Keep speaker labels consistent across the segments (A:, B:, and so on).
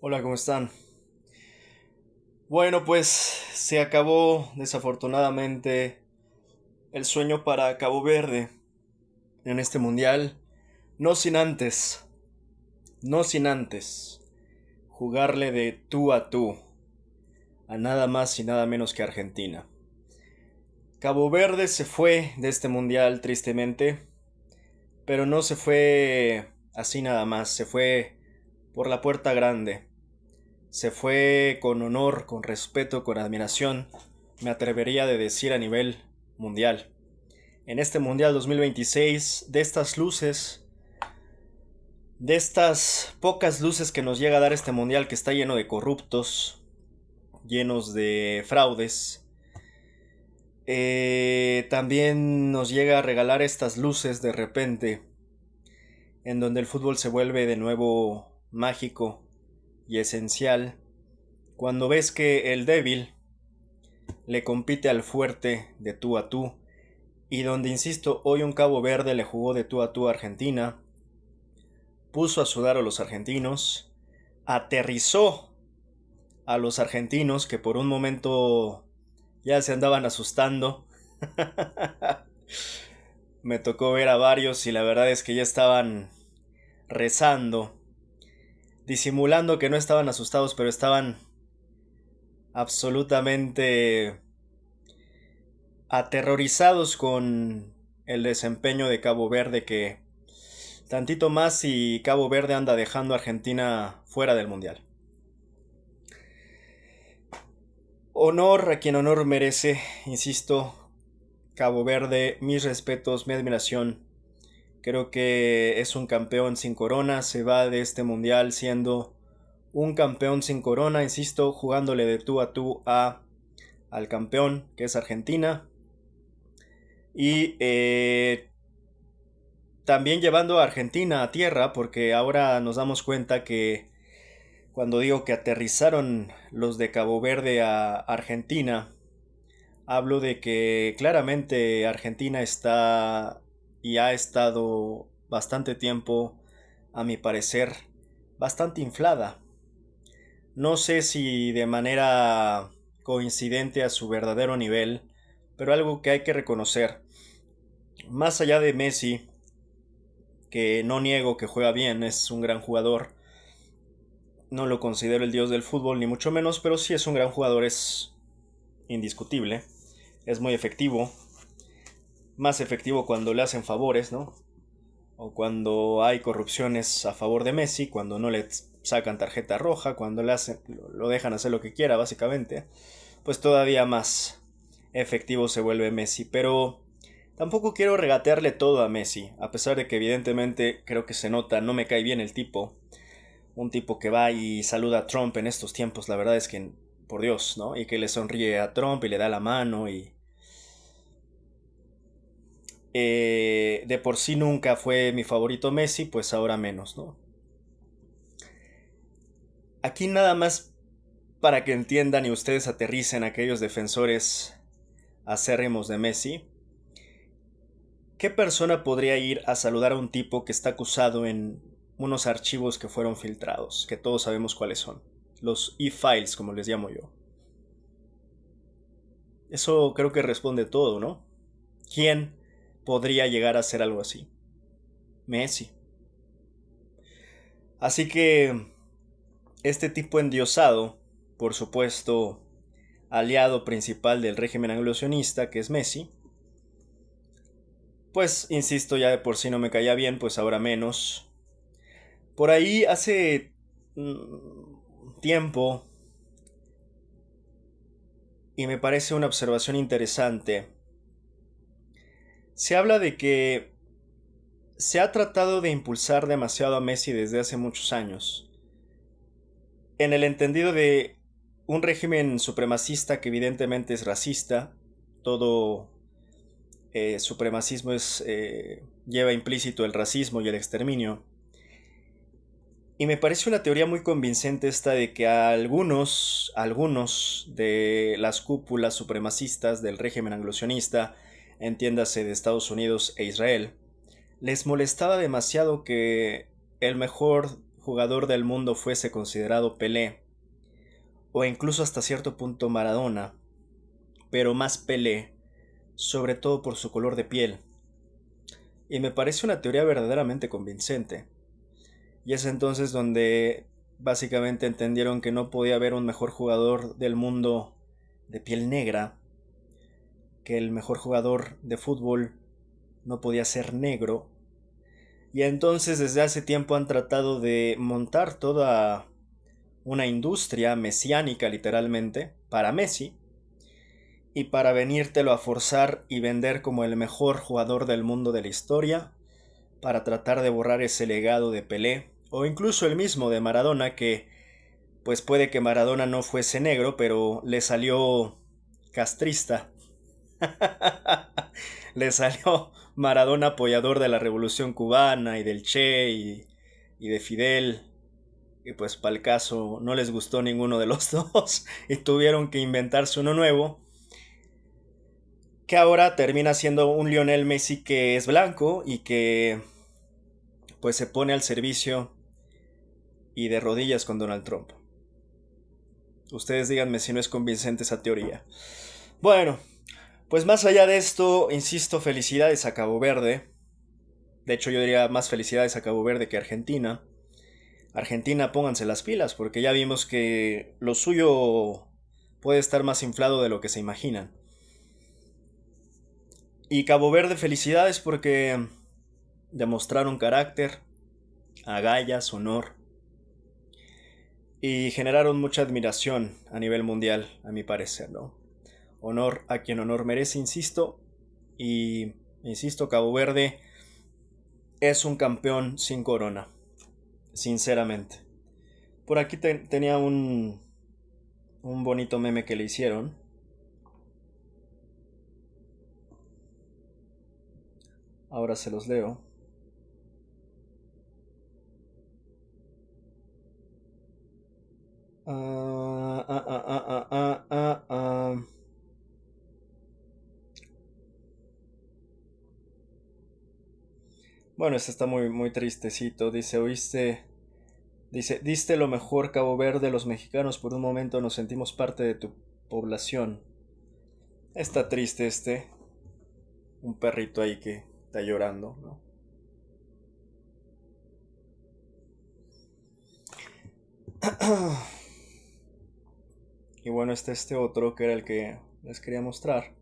A: Hola, ¿cómo están? Bueno, pues se acabó desafortunadamente el sueño para Cabo Verde en este mundial, no sin antes, no sin antes jugarle de tú a tú a nada más y nada menos que Argentina. Cabo Verde se fue de este mundial tristemente, pero no se fue así nada más, se fue por la puerta grande. Se fue con honor, con respeto, con admiración, me atrevería de decir a nivel mundial. En este Mundial 2026, de estas pocas luces que nos llega a dar este Mundial que está lleno de corruptos, llenos de fraudes, también nos llega a regalar estas luces de repente, en donde el fútbol se vuelve de nuevo mágico y esencial, cuando ves que el débil le compite al fuerte de tú a tú, y donde, insisto, hoy un Cabo Verde le jugó de tú a tú a Argentina, puso a sudar a los argentinos, aterrizó a los argentinos que por un momento ya se andaban asustando. Me tocó ver a varios y la verdad es que ya estaban rezando, disimulando que no estaban asustados, pero estaban absolutamente aterrorizados con el desempeño de Cabo Verde, que tantito más y Cabo Verde anda dejando a Argentina fuera del Mundial. Honor a quien honor merece, insisto, Cabo Verde, mis respetos, mi admiración. Creo que es un campeón sin corona, se va de este mundial siendo un campeón sin corona, insisto, jugándole de tú a tú al campeón, que es Argentina. Y también llevando a Argentina a tierra, porque ahora nos damos cuenta que cuando digo que aterrizaron los de Cabo Verde a Argentina, hablo de que claramente Argentina está y ha estado bastante tiempo, a mi parecer, bastante inflada. No sé si de manera coincidente a su verdadero nivel, pero algo que hay que reconocer. Más allá de Messi, que no niego que juega bien, es un gran jugador, no lo considero el dios del fútbol, ni mucho menos, pero sí es un gran jugador, es indiscutible, es muy efectivo, más efectivo cuando le hacen favores, ¿no? O cuando hay corrupciones a favor de Messi, cuando no le sacan tarjeta roja, cuando le hacen, lo dejan hacer lo que quiera, básicamente, pues todavía más efectivo se vuelve Messi. Pero tampoco quiero regatearle todo a Messi, a pesar de que evidentemente creo que se nota, no me cae bien el tipo. Un tipo que va y saluda a Trump en estos tiempos, la verdad es que, por Dios, ¿no? Y que le sonríe a Trump y le da la mano y de por sí nunca fue mi favorito Messi, pues ahora menos, ¿no? Aquí nada más para que entiendan y ustedes aterricen aquellos defensores acérrimos de Messi. ¿Qué persona podría ir a saludar a un tipo que está acusado en unos archivos que fueron filtrados? Que todos sabemos cuáles son. Los e-files, como les llamo yo. Eso creo que responde todo, ¿no? ¿Quién podría llegar a hacer algo así? Messi. Así que este tipo endiosado, por supuesto, aliado principal del régimen anglo-sionista, que es Messi, pues insisto, ya de por sí no me caía bien, pues ahora menos. Por ahí hace tiempo, y me parece una observación interesante, se habla de que se ha tratado de impulsar demasiado a Messi desde hace muchos años, en el entendido de un régimen supremacista que evidentemente es racista, todo supremacismo lleva implícito el racismo y el exterminio. Y me parece una teoría muy convincente esta de que a algunos de las cúpulas supremacistas del régimen anglosionista, entiéndase de Estados Unidos e Israel, les molestaba demasiado que el mejor jugador del mundo fuese considerado Pelé, o incluso hasta cierto punto Maradona, pero más Pelé, sobre todo por su color de piel. Y me parece una teoría verdaderamente convincente. Y es entonces donde básicamente entendieron que no podía haber un mejor jugador del mundo de piel negra, que el mejor jugador de fútbol no podía ser negro. Y entonces desde hace tiempo han tratado de montar toda una industria mesiánica literalmente para Messi, y para venírtelo a forzar y vender como el mejor jugador del mundo de la historia, para tratar de borrar ese legado de Pelé, o incluso el mismo de Maradona, que pues puede que Maradona no fuese negro, pero le salió castrista. Le salió Maradona apoyador de la Revolución Cubana y del Che y de Fidel. Y pues para el caso no les gustó ninguno de los dos y tuvieron que inventarse uno nuevo, que ahora termina siendo un Lionel Messi que es blanco y que pues se pone al servicio y de rodillas con Donald Trump. Ustedes díganme si no es convincente esa teoría. Bueno, pues más allá de esto, insisto, felicidades a Cabo Verde. De hecho, yo diría más felicidades a Cabo Verde que a Argentina. Argentina, pónganse las pilas, porque ya vimos que lo suyo puede estar más inflado de lo que se imaginan. Y Cabo Verde, felicidades porque demostraron carácter, agallas, honor, y generaron mucha admiración a nivel mundial, a mi parecer, ¿no? Honor a quien honor merece, insisto, y insisto, Cabo Verde es un campeón sin corona, sinceramente. Por aquí tenía un bonito meme que le hicieron. Ahora se los leo. Bueno, este está muy, muy tristecito. Dice, oíste. Dice, diste lo mejor, Cabo Verde. Los mexicanos por un momento nos sentimos parte de tu población. Está triste este. Un perrito ahí que está llorando, ¿no? Y bueno, está este otro que era el que les quería mostrar.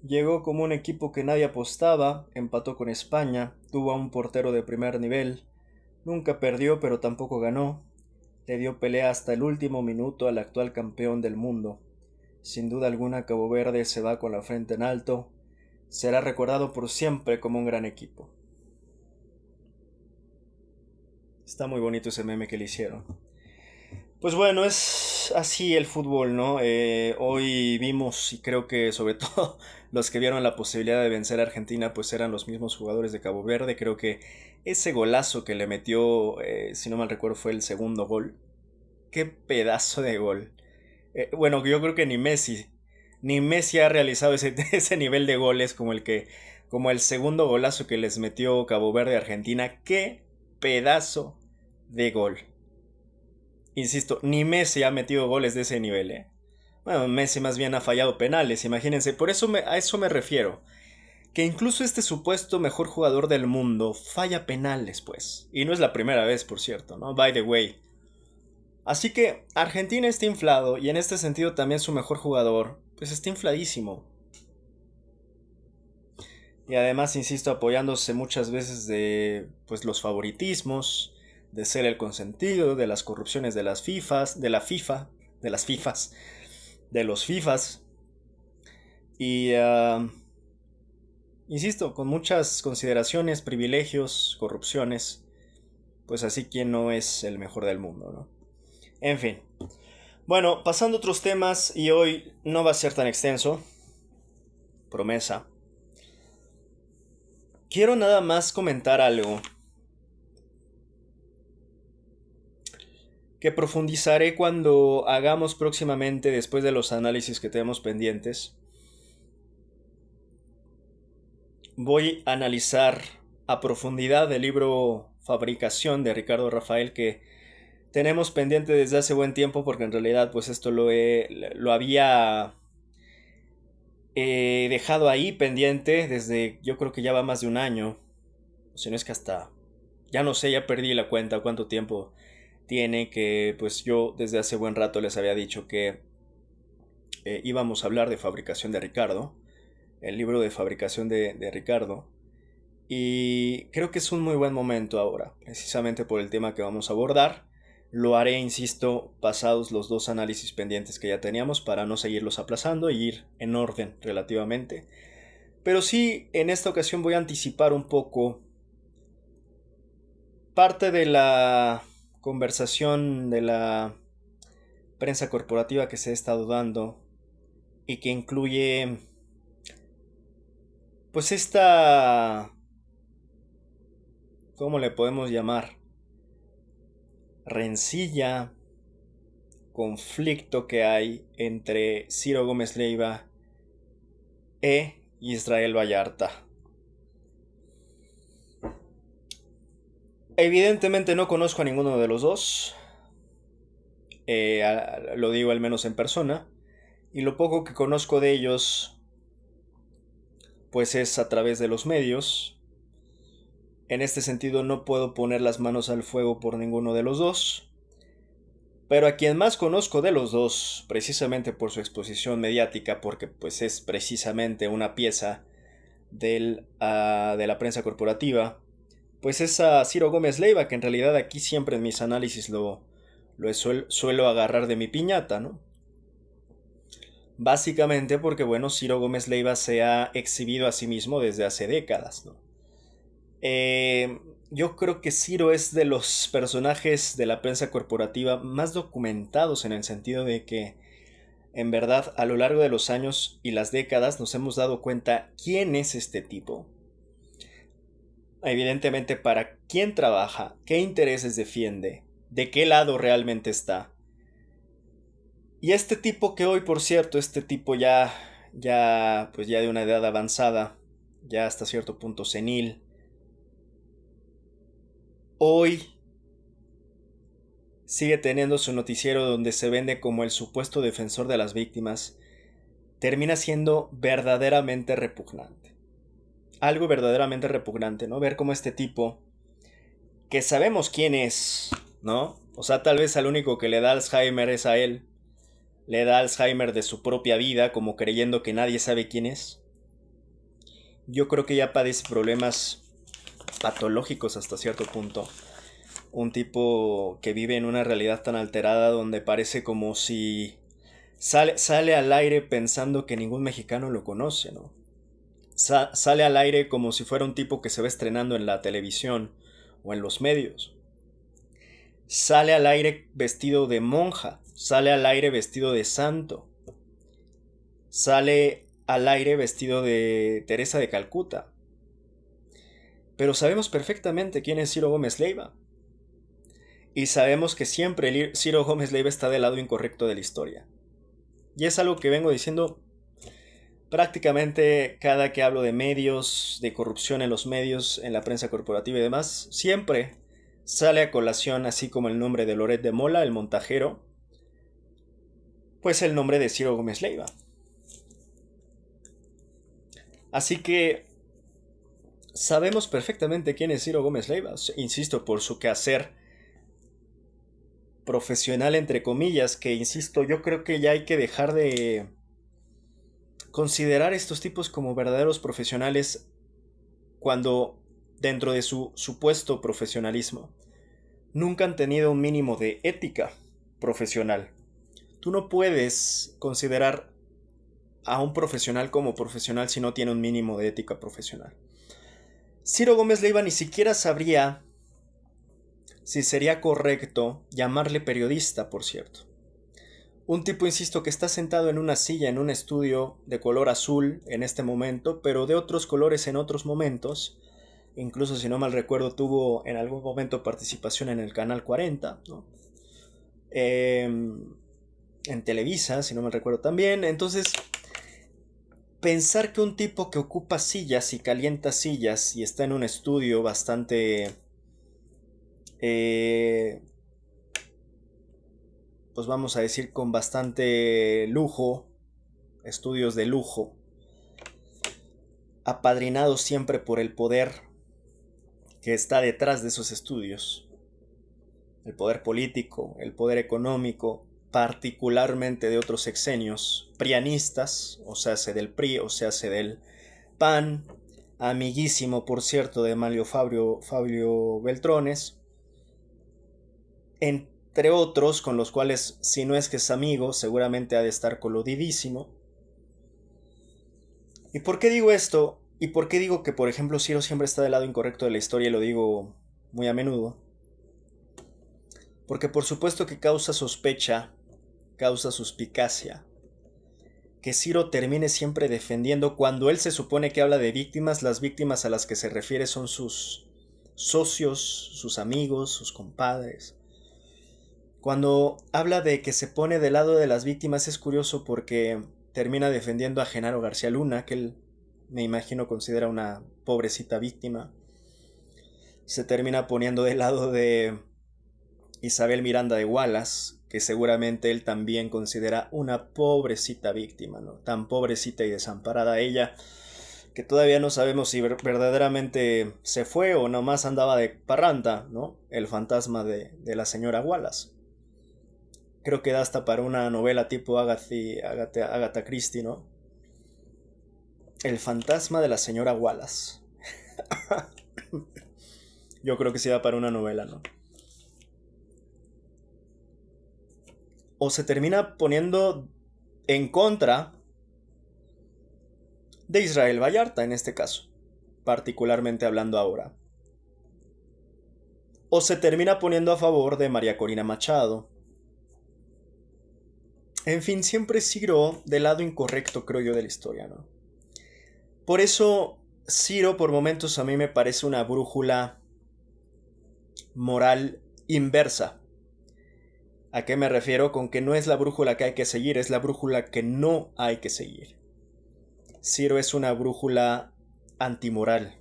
A: Llegó como un equipo que nadie apostaba, empató con España, tuvo a un portero de primer nivel, nunca perdió pero tampoco ganó, le dio pelea hasta el último minuto al actual campeón del mundo. Sin duda alguna Cabo Verde se va con la frente en alto, será recordado por siempre como un gran equipo. Está muy bonito ese meme que le hicieron. Pues bueno, es así el fútbol, ¿no? Hoy vimos, y creo que sobre todo los que vieron la posibilidad de vencer a Argentina, pues eran los mismos jugadores de Cabo Verde. Creo que ese golazo que le metió, si no mal recuerdo, fue el segundo gol. ¡Qué pedazo de gol! Bueno, yo creo que ni Messi ha realizado ese nivel de goles como el segundo golazo que les metió Cabo Verde a Argentina. ¡Qué pedazo de gol! Insisto, ni Messi ha metido goles de ese nivel, ¿eh? Bueno, Messi más bien ha fallado penales, imagínense. Por eso a eso me refiero. Que incluso este supuesto mejor jugador del mundo falla penales, pues. Y no es la primera vez, por cierto, ¿no? By the way. Así que Argentina está inflado y en este sentido también su mejor jugador, pues está infladísimo. Y además, insisto, apoyándose muchas veces de pues los favoritismos, de ser el consentido, de las corrupciones de las FIFAs, de la FIFA, de las FIFAs, de los FIFAs. Y insisto, con muchas consideraciones, privilegios, corrupciones, pues así quien no es el mejor del mundo, ¿no? En fin. Bueno, pasando a otros temas, y hoy no va a ser tan extenso, promesa. Quiero nada más comentar algo que profundizaré cuando hagamos próximamente después de los análisis que tenemos pendientes. Voy a analizar a profundidad el libro Fabricación de Ricardo Rafael, que tenemos pendiente desde hace buen tiempo, porque en realidad pues esto lo había dejado ahí pendiente desde, yo creo que ya va más de un año, o si no es que hasta, ya no sé, ya perdí la cuenta cuánto tiempo tiene, que pues yo desde hace buen rato les había dicho que íbamos a hablar de Fabricación de Ricardo, el libro de Fabricación de Ricardo. Y creo que es un muy buen momento ahora, precisamente por el tema que vamos a abordar. Lo haré, insisto, pasados los dos análisis pendientes que ya teníamos para no seguirlos aplazando y ir en orden relativamente. Pero sí, en esta ocasión voy a anticipar un poco parte de la conversación de la prensa corporativa que se ha estado dando y que incluye pues esta, ¿cómo le podemos llamar? Rencilla, conflicto que hay entre Ciro Gómez Leiva e Israel Vallarta. Evidentemente no conozco a ninguno de los dos, lo digo al menos en persona, y lo poco que conozco de ellos pues es a través de los medios. En este sentido no puedo poner las manos al fuego por ninguno de los dos, pero a quien más conozco de los dos, precisamente por su exposición mediática, porque pues es precisamente una pieza de la prensa corporativa, pues es a Ciro Gómez Leiva, que en realidad aquí siempre en mis análisis suelo agarrar de mi piñata, ¿no? Básicamente porque, bueno, Ciro Gómez Leiva se ha exhibido a sí mismo desde hace décadas, ¿no? Yo creo que Ciro es de los personajes de la prensa corporativa más documentados, en el sentido de que, en verdad, a lo largo de los años y las décadas nos hemos dado cuenta quién es este tipo. Evidentemente, para quién trabaja, qué intereses defiende, de qué lado realmente está. Y este tipo que hoy, por cierto, este tipo pues ya de una edad avanzada, ya hasta cierto punto senil, hoy sigue teniendo su noticiero donde se vende como el supuesto defensor de las víctimas, termina siendo verdaderamente repugnante. Algo verdaderamente repugnante, ¿no? Ver cómo este tipo, que sabemos quién es, ¿no? O sea, tal vez al único que le da Alzheimer es a él. Le da Alzheimer de su propia vida, como creyendo que nadie sabe quién es. Yo creo que ya padece problemas patológicos hasta cierto punto. Un tipo que vive en una realidad tan alterada donde parece como si sale al aire pensando que ningún mexicano lo conoce, ¿no? Sale al aire como si fuera un tipo que se va estrenando en la televisión o en los medios. Sale al aire vestido de monja, sale al aire vestido de santo, sale al aire vestido de Teresa de Calcuta. Pero sabemos perfectamente quién es Ciro Gómez Leiva. Y sabemos que siempre Ciro Gómez Leiva está del lado incorrecto de la historia. Y es algo que vengo diciendo prácticamente cada que hablo de medios, de corrupción en los medios, en la prensa corporativa y demás. Siempre sale a colación, así como el nombre de Loret de Mola, el montajero, pues el nombre de Ciro Gómez Leiva. Así que sabemos perfectamente quién es Ciro Gómez Leiva, insisto, por su quehacer profesional, entre comillas, que insisto, yo creo que ya hay que dejar de considerar estos tipos como verdaderos profesionales cuando, dentro de su supuesto profesionalismo, nunca han tenido un mínimo de ética profesional. Tú no puedes considerar a un profesional como profesional si no tiene un mínimo de ética profesional. Ciro Gómez Leiva ni siquiera sabría si sería correcto llamarle periodista, por cierto. Un tipo, insisto, que está sentado en una silla en un estudio de color azul en este momento, pero de otros colores en otros momentos. Incluso, si no mal recuerdo, tuvo en algún momento participación en el Canal 40, ¿no? En Televisa, si no mal recuerdo también. Entonces, pensar que un tipo que ocupa sillas y calienta sillas y está en un estudio bastante, eh, pues vamos a decir con bastante lujo, estudios de lujo, apadrinados siempre por el poder que está detrás de esos estudios, el poder político, el poder económico, particularmente de otros sexenios prianistas, o sea, se del PRI, o sea, se del PAN, amiguísimo, por cierto, de Manlio Fabio Beltrones, entre otros, con los cuales, si no es que es amigo, seguramente ha de estar coludidísimo. ¿Y por qué digo esto? ¿Y por qué digo que, por ejemplo, Ciro siempre está del lado incorrecto de la historia y lo digo muy a menudo? Porque por supuesto que causa sospecha, causa suspicacia, que Ciro termine siempre defendiendo cuando él se supone que habla de víctimas, las víctimas a las que se refiere son sus socios, sus amigos, sus compadres. Cuando habla de que se pone del lado de las víctimas es curioso porque termina defendiendo a Genaro García Luna, que él me imagino considera una pobrecita víctima. Se termina poniendo del lado de Isabel Miranda de Wallace, que seguramente él también considera una pobrecita víctima, ¿no? Tan pobrecita y desamparada ella, que todavía no sabemos si verdaderamente se fue o nomás andaba de parranda, ¿no? El fantasma de la señora Wallace. Creo que da hasta para una novela tipo Agatha Christie, ¿no? El fantasma de la señora Wallace. Yo creo que sí da para una novela, ¿no? O se termina poniendo en contra de Israel Vallarta en este caso, particularmente hablando ahora. O se termina poniendo a favor de María Corina Machado. En fin, siempre Ciro del lado incorrecto, creo yo, de la historia, ¿no? Por eso Ciro por momentos a mí me parece una brújula moral inversa. ¿A qué me refiero? Con que no es la brújula que hay que seguir, es la brújula que no hay que seguir. Ciro es una brújula antimoral.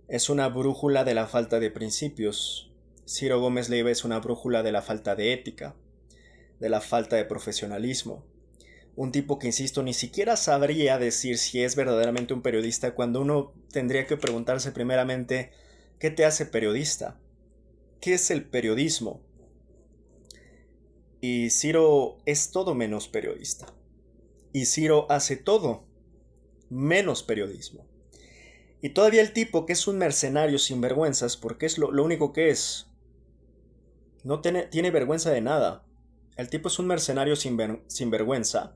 A: Es una brújula de la falta de principios. Ciro Gómez Leiva es una brújula de la falta de ética, de la falta de profesionalismo. Un tipo que, insisto, ni siquiera sabría decir si es verdaderamente un periodista cuando uno tendría que preguntarse primeramente, ¿qué te hace periodista? ¿Qué es el periodismo? Y Ciro es todo menos periodista. Y Ciro hace todo menos periodismo. Y todavía el tipo que es un mercenario sin vergüenzas, porque es lo único que es, no tiene vergüenza de nada. El tipo es un mercenario sin vergüenza.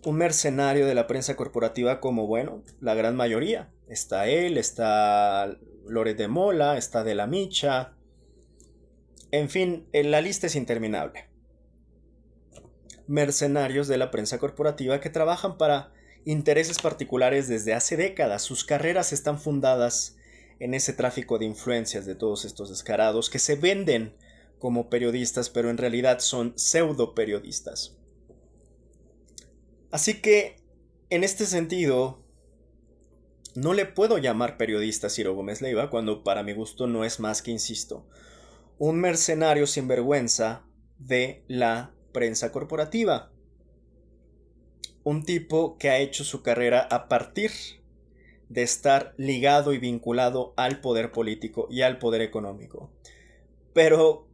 A: Un mercenario de la prensa corporativa como, bueno, la gran mayoría. Está él, está Loret de Mola, está De la Micha. En fin, la lista es interminable. Mercenarios de la prensa corporativa que trabajan para intereses particulares desde hace décadas. Sus carreras están fundadas en ese tráfico de influencias de todos estos descarados que se venden como periodistas, pero en realidad son pseudo periodistas. Así que, en este sentido, no le puedo llamar periodista a Ciro Gómez Leiva cuando para mi gusto no es más que, insisto, un mercenario sin vergüenza de la prensa corporativa. Un tipo que ha hecho su carrera a partir de estar ligado y vinculado al poder político y al poder económico. Pero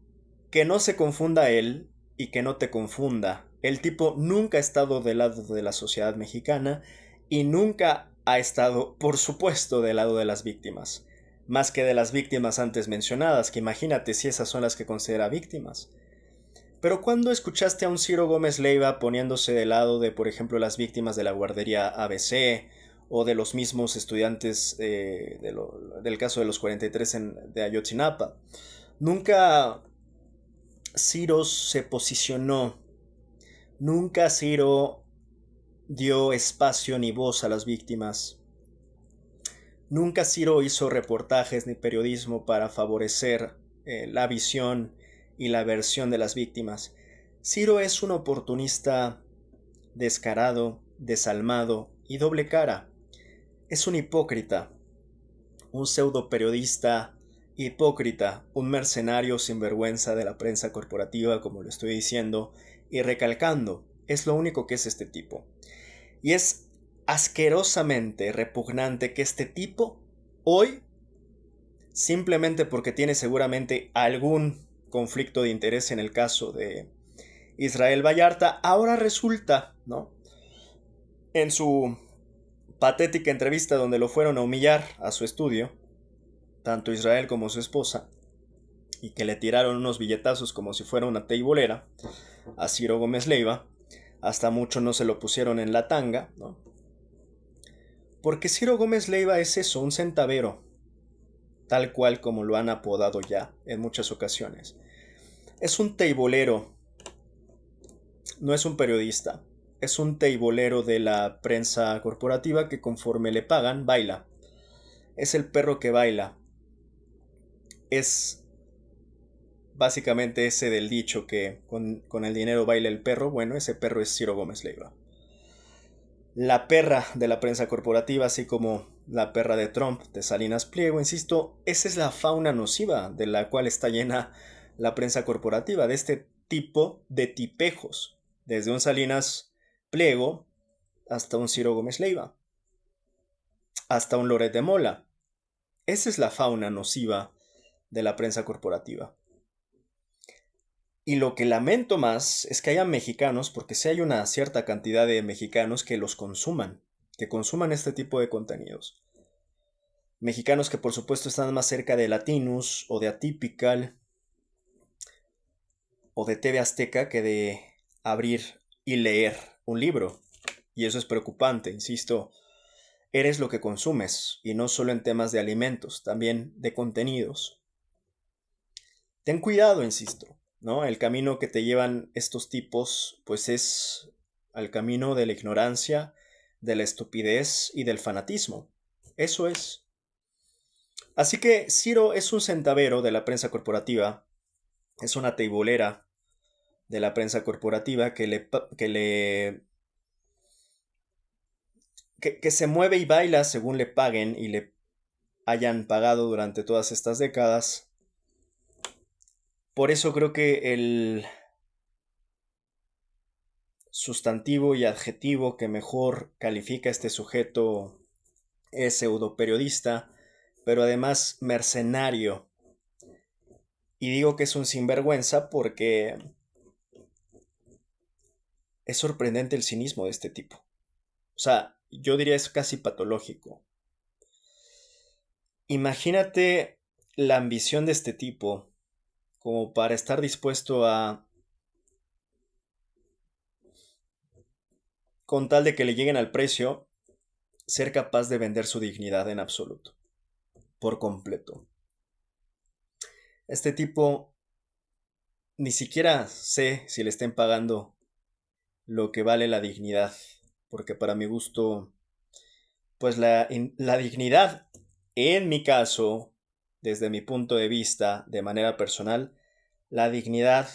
A: que no se confunda él y que no te confunda. El tipo nunca ha estado del lado de la sociedad mexicana y nunca ha estado, por supuesto, del lado de las víctimas. Más que de las víctimas antes mencionadas, que imagínate si esas son las que considera víctimas. Pero ¿cuándo escuchaste a un Ciro Gómez Leiva poniéndose del lado de, por ejemplo, las víctimas de la guardería ABC o de los mismos estudiantes del caso de los 43 de Ayotzinapa? Nunca Ciro se posicionó, nunca Ciro dio espacio ni voz a las víctimas. Nunca Ciro hizo reportajes ni periodismo para favorecer la visión y la versión de las víctimas. Ciro es un oportunista descarado, desalmado y doble cara. Es un hipócrita, un pseudo periodista hipócrita, un mercenario sinvergüenza de la prensa corporativa, como lo estoy diciendo, y recalcando, es lo único que es este tipo. Y es asquerosamente repugnante que este tipo, hoy, simplemente porque tiene seguramente algún conflicto de interés en el caso de Israel Vallarta, ahora resulta, ¿no? En su patética entrevista donde lo fueron a humillar a su estudio, tanto Israel como su esposa, y que le tiraron unos billetazos como si fuera una teibolera a Ciro Gómez Leiva, hasta mucho no se lo pusieron en la tanga, ¿no? Porque Ciro Gómez Leiva es eso, un centavero, tal cual como lo han apodado ya en muchas ocasiones. Es un teibolero, no es un periodista, es un teibolero de la prensa corporativa que conforme le pagan, baila. Es el perro que baila. Es básicamente ese del dicho que con el dinero baila el perro. Bueno, ese perro es Ciro Gómez Leiva. La perra de la prensa corporativa, así como la perra de Trump, de Salinas Pliego, insisto, esa es la fauna nociva de la cual está llena la prensa corporativa, de este tipo de tipejos, desde un Salinas Pliego hasta un Ciro Gómez Leiva, hasta un Loret de Mola. Esa es la fauna nociva de la prensa corporativa. Y lo que lamento más es que haya mexicanos, porque sí hay una cierta cantidad de mexicanos que los consuman, que consuman este tipo de contenidos. Mexicanos que por supuesto están más cerca de Latinus o de Atypical o de TV Azteca que de abrir y leer un libro. Y eso es preocupante, insisto, eres lo que consumes, y no solo en temas de alimentos, también de contenidos. Ten cuidado, insisto, ¿no? El camino que te llevan estos tipos, pues es al camino de la ignorancia, de la estupidez y del fanatismo. Eso es. Así que Ciro es un centavero de la prensa corporativa, es una teibolera de la prensa corporativa que se mueve y baila según le paguen y le hayan pagado durante todas estas décadas. Por eso creo que el sustantivo y adjetivo que mejor califica a este sujeto es pseudoperiodista, pero además mercenario. Y digo que es un sinvergüenza porque es sorprendente el cinismo de este tipo. O sea, yo diría es casi patológico. Imagínate la ambición de este tipo como para estar dispuesto a, con tal de que le lleguen al precio, ser capaz de vender su dignidad en absoluto, por completo. Este tipo ni siquiera sé si le estén pagando lo que vale la dignidad, porque para mi gusto, pues la dignidad, en mi caso, desde mi punto de vista, de manera personal, la dignidad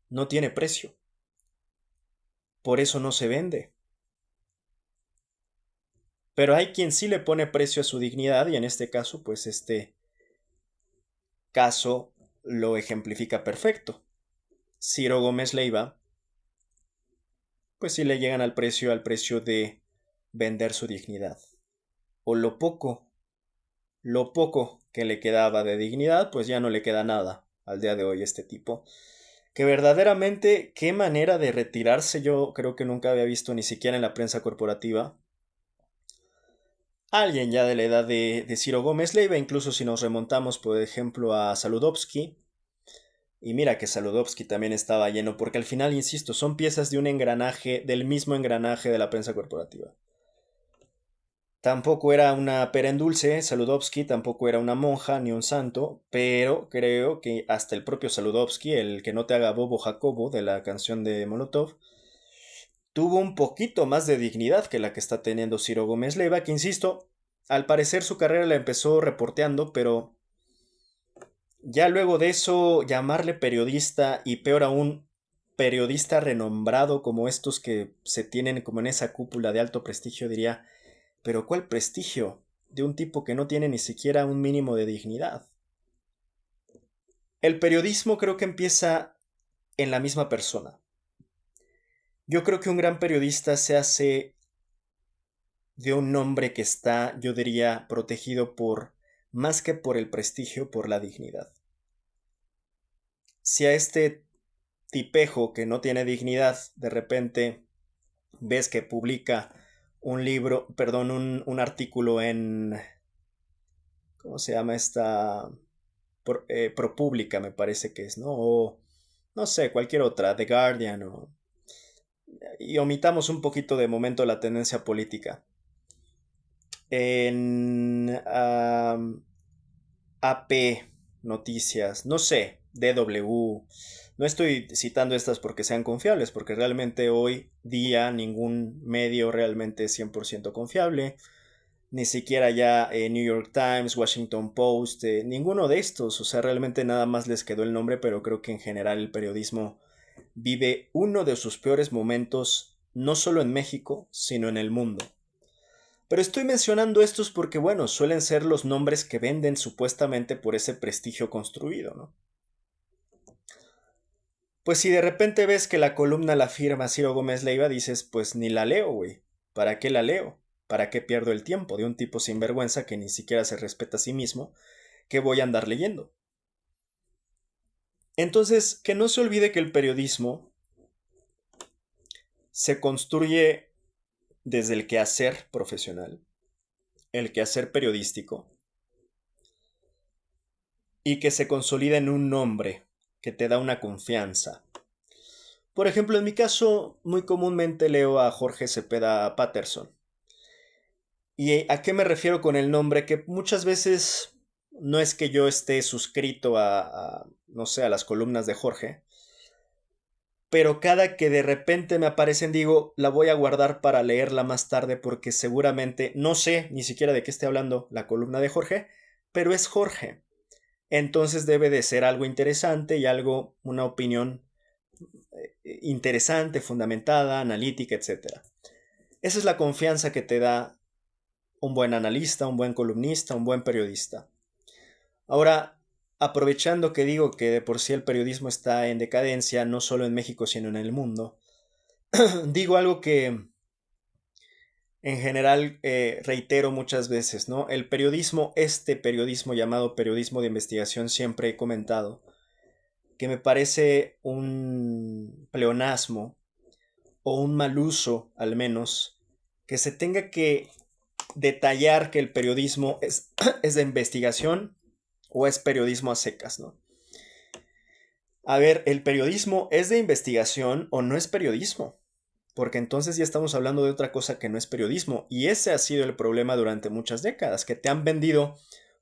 A: no tiene precio, por eso no se vende. Pero hay quien sí le pone precio a su dignidad y en este caso, pues este caso lo ejemplifica perfecto. Ciro Gómez Leiva, pues sí le llegan al precio de vender su dignidad. O lo poco que le quedaba de dignidad, pues ya no le queda nada al día de hoy a este tipo. Que verdaderamente, qué manera de retirarse, yo creo que nunca había visto ni siquiera en la prensa corporativa. Alguien ya de la edad de Ciro Gómez Leiva, incluso si nos remontamos, por ejemplo, a Saludowski. Y mira que Saludowski también estaba lleno, porque al final, insisto, son piezas de un engranaje, del mismo engranaje de la prensa corporativa. Tampoco era una pera en dulce, Saludowski, tampoco era una monja ni un santo, pero creo que hasta el propio Saludowski, el que no te haga bobo Jacobo de la canción de Molotov, tuvo un poquito más de dignidad que la que está teniendo Ciro Gómez Leiva, que insisto, al parecer su carrera la empezó reporteando, pero ya luego de eso llamarle periodista y peor aún periodista renombrado como estos que se tienen como en esa cúpula de alto prestigio diría, pero ¿cuál prestigio de un tipo que no tiene ni siquiera un mínimo de dignidad? El periodismo creo que empieza en la misma persona. Yo creo que un gran periodista se hace de un hombre que está, yo diría, protegido por, más que por el prestigio, por la dignidad. Si a este tipejo que no tiene dignidad, de repente ves que publica un libro, perdón, un artículo en, ¿cómo se llama esta? ProPublica me parece que es, ¿no? O no sé, cualquier otra, The Guardian, y omitamos un poquito de momento la tendencia política. En AP Noticias, no sé, DW. No estoy citando estas porque sean confiables, porque realmente hoy día ningún medio realmente es 100% confiable. Ni siquiera ya New York Times, Washington Post, ninguno de estos. O sea, realmente nada más les quedó el nombre, pero creo que en general el periodismo vive uno de sus peores momentos, no solo en México, sino en el mundo. Pero estoy mencionando estos porque, bueno, suelen ser los nombres que venden supuestamente por ese prestigio construido, ¿no? Pues si de repente ves que la columna la firma Ciro Gómez Leiva, dices, pues ni la leo, güey. ¿Para qué la leo? ¿Para qué pierdo el tiempo de un tipo sinvergüenza que ni siquiera se respeta a sí mismo? ¿Qué voy a andar leyendo? Entonces, que no se olvide que el periodismo se construye desde el quehacer profesional, el quehacer periodístico, y que se consolida en un nombre que te da una confianza. Por ejemplo, en mi caso, muy comúnmente leo a Jorge Cepeda Patterson. ¿Y a qué me refiero con el nombre? Que muchas veces no es que yo esté suscrito no sé, a las columnas de Jorge, pero cada que de repente me aparecen digo, la voy a guardar para leerla más tarde porque seguramente no sé ni siquiera de qué esté hablando la columna de Jorge, pero es Jorge. Entonces debe de ser algo interesante y algo, una opinión interesante, fundamentada, analítica, etcétera. Esa es la confianza que te da un buen analista, un buen columnista, un buen periodista. Ahora, aprovechando que digo que de por sí el periodismo está en decadencia, no solo en México, sino en el mundo, digo algo que en general reitero muchas veces, ¿no? El periodismo, este periodismo llamado periodismo de investigación, siempre he comentado que me parece un pleonasmo o un mal uso, al menos, que se tenga que detallar que el periodismo es, es de investigación o es periodismo a secas, ¿no? A ver, ¿el periodismo es de investigación o no es periodismo? Porque entonces ya estamos hablando de otra cosa que no es periodismo. Y ese ha sido el problema durante muchas décadas, que te han vendido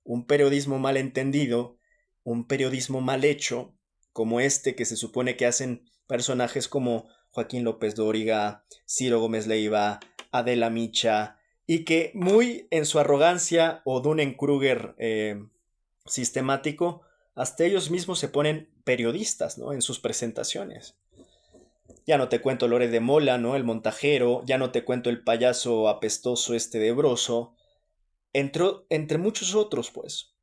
A: un periodismo mal entendido, un periodismo mal hecho, como este que se supone que hacen personajes como Joaquín López Dóriga, Ciro Gómez Leiva, Adela Micha, y que muy en su arrogancia o Dunning-Kruger sistemático, hasta ellos mismos se ponen periodistas, ¿no? En sus presentaciones. Ya no te cuento Lore de Mola, ¿no? El montajero, ya no te cuento el payaso apestoso este de Broso, entre muchos otros, pues.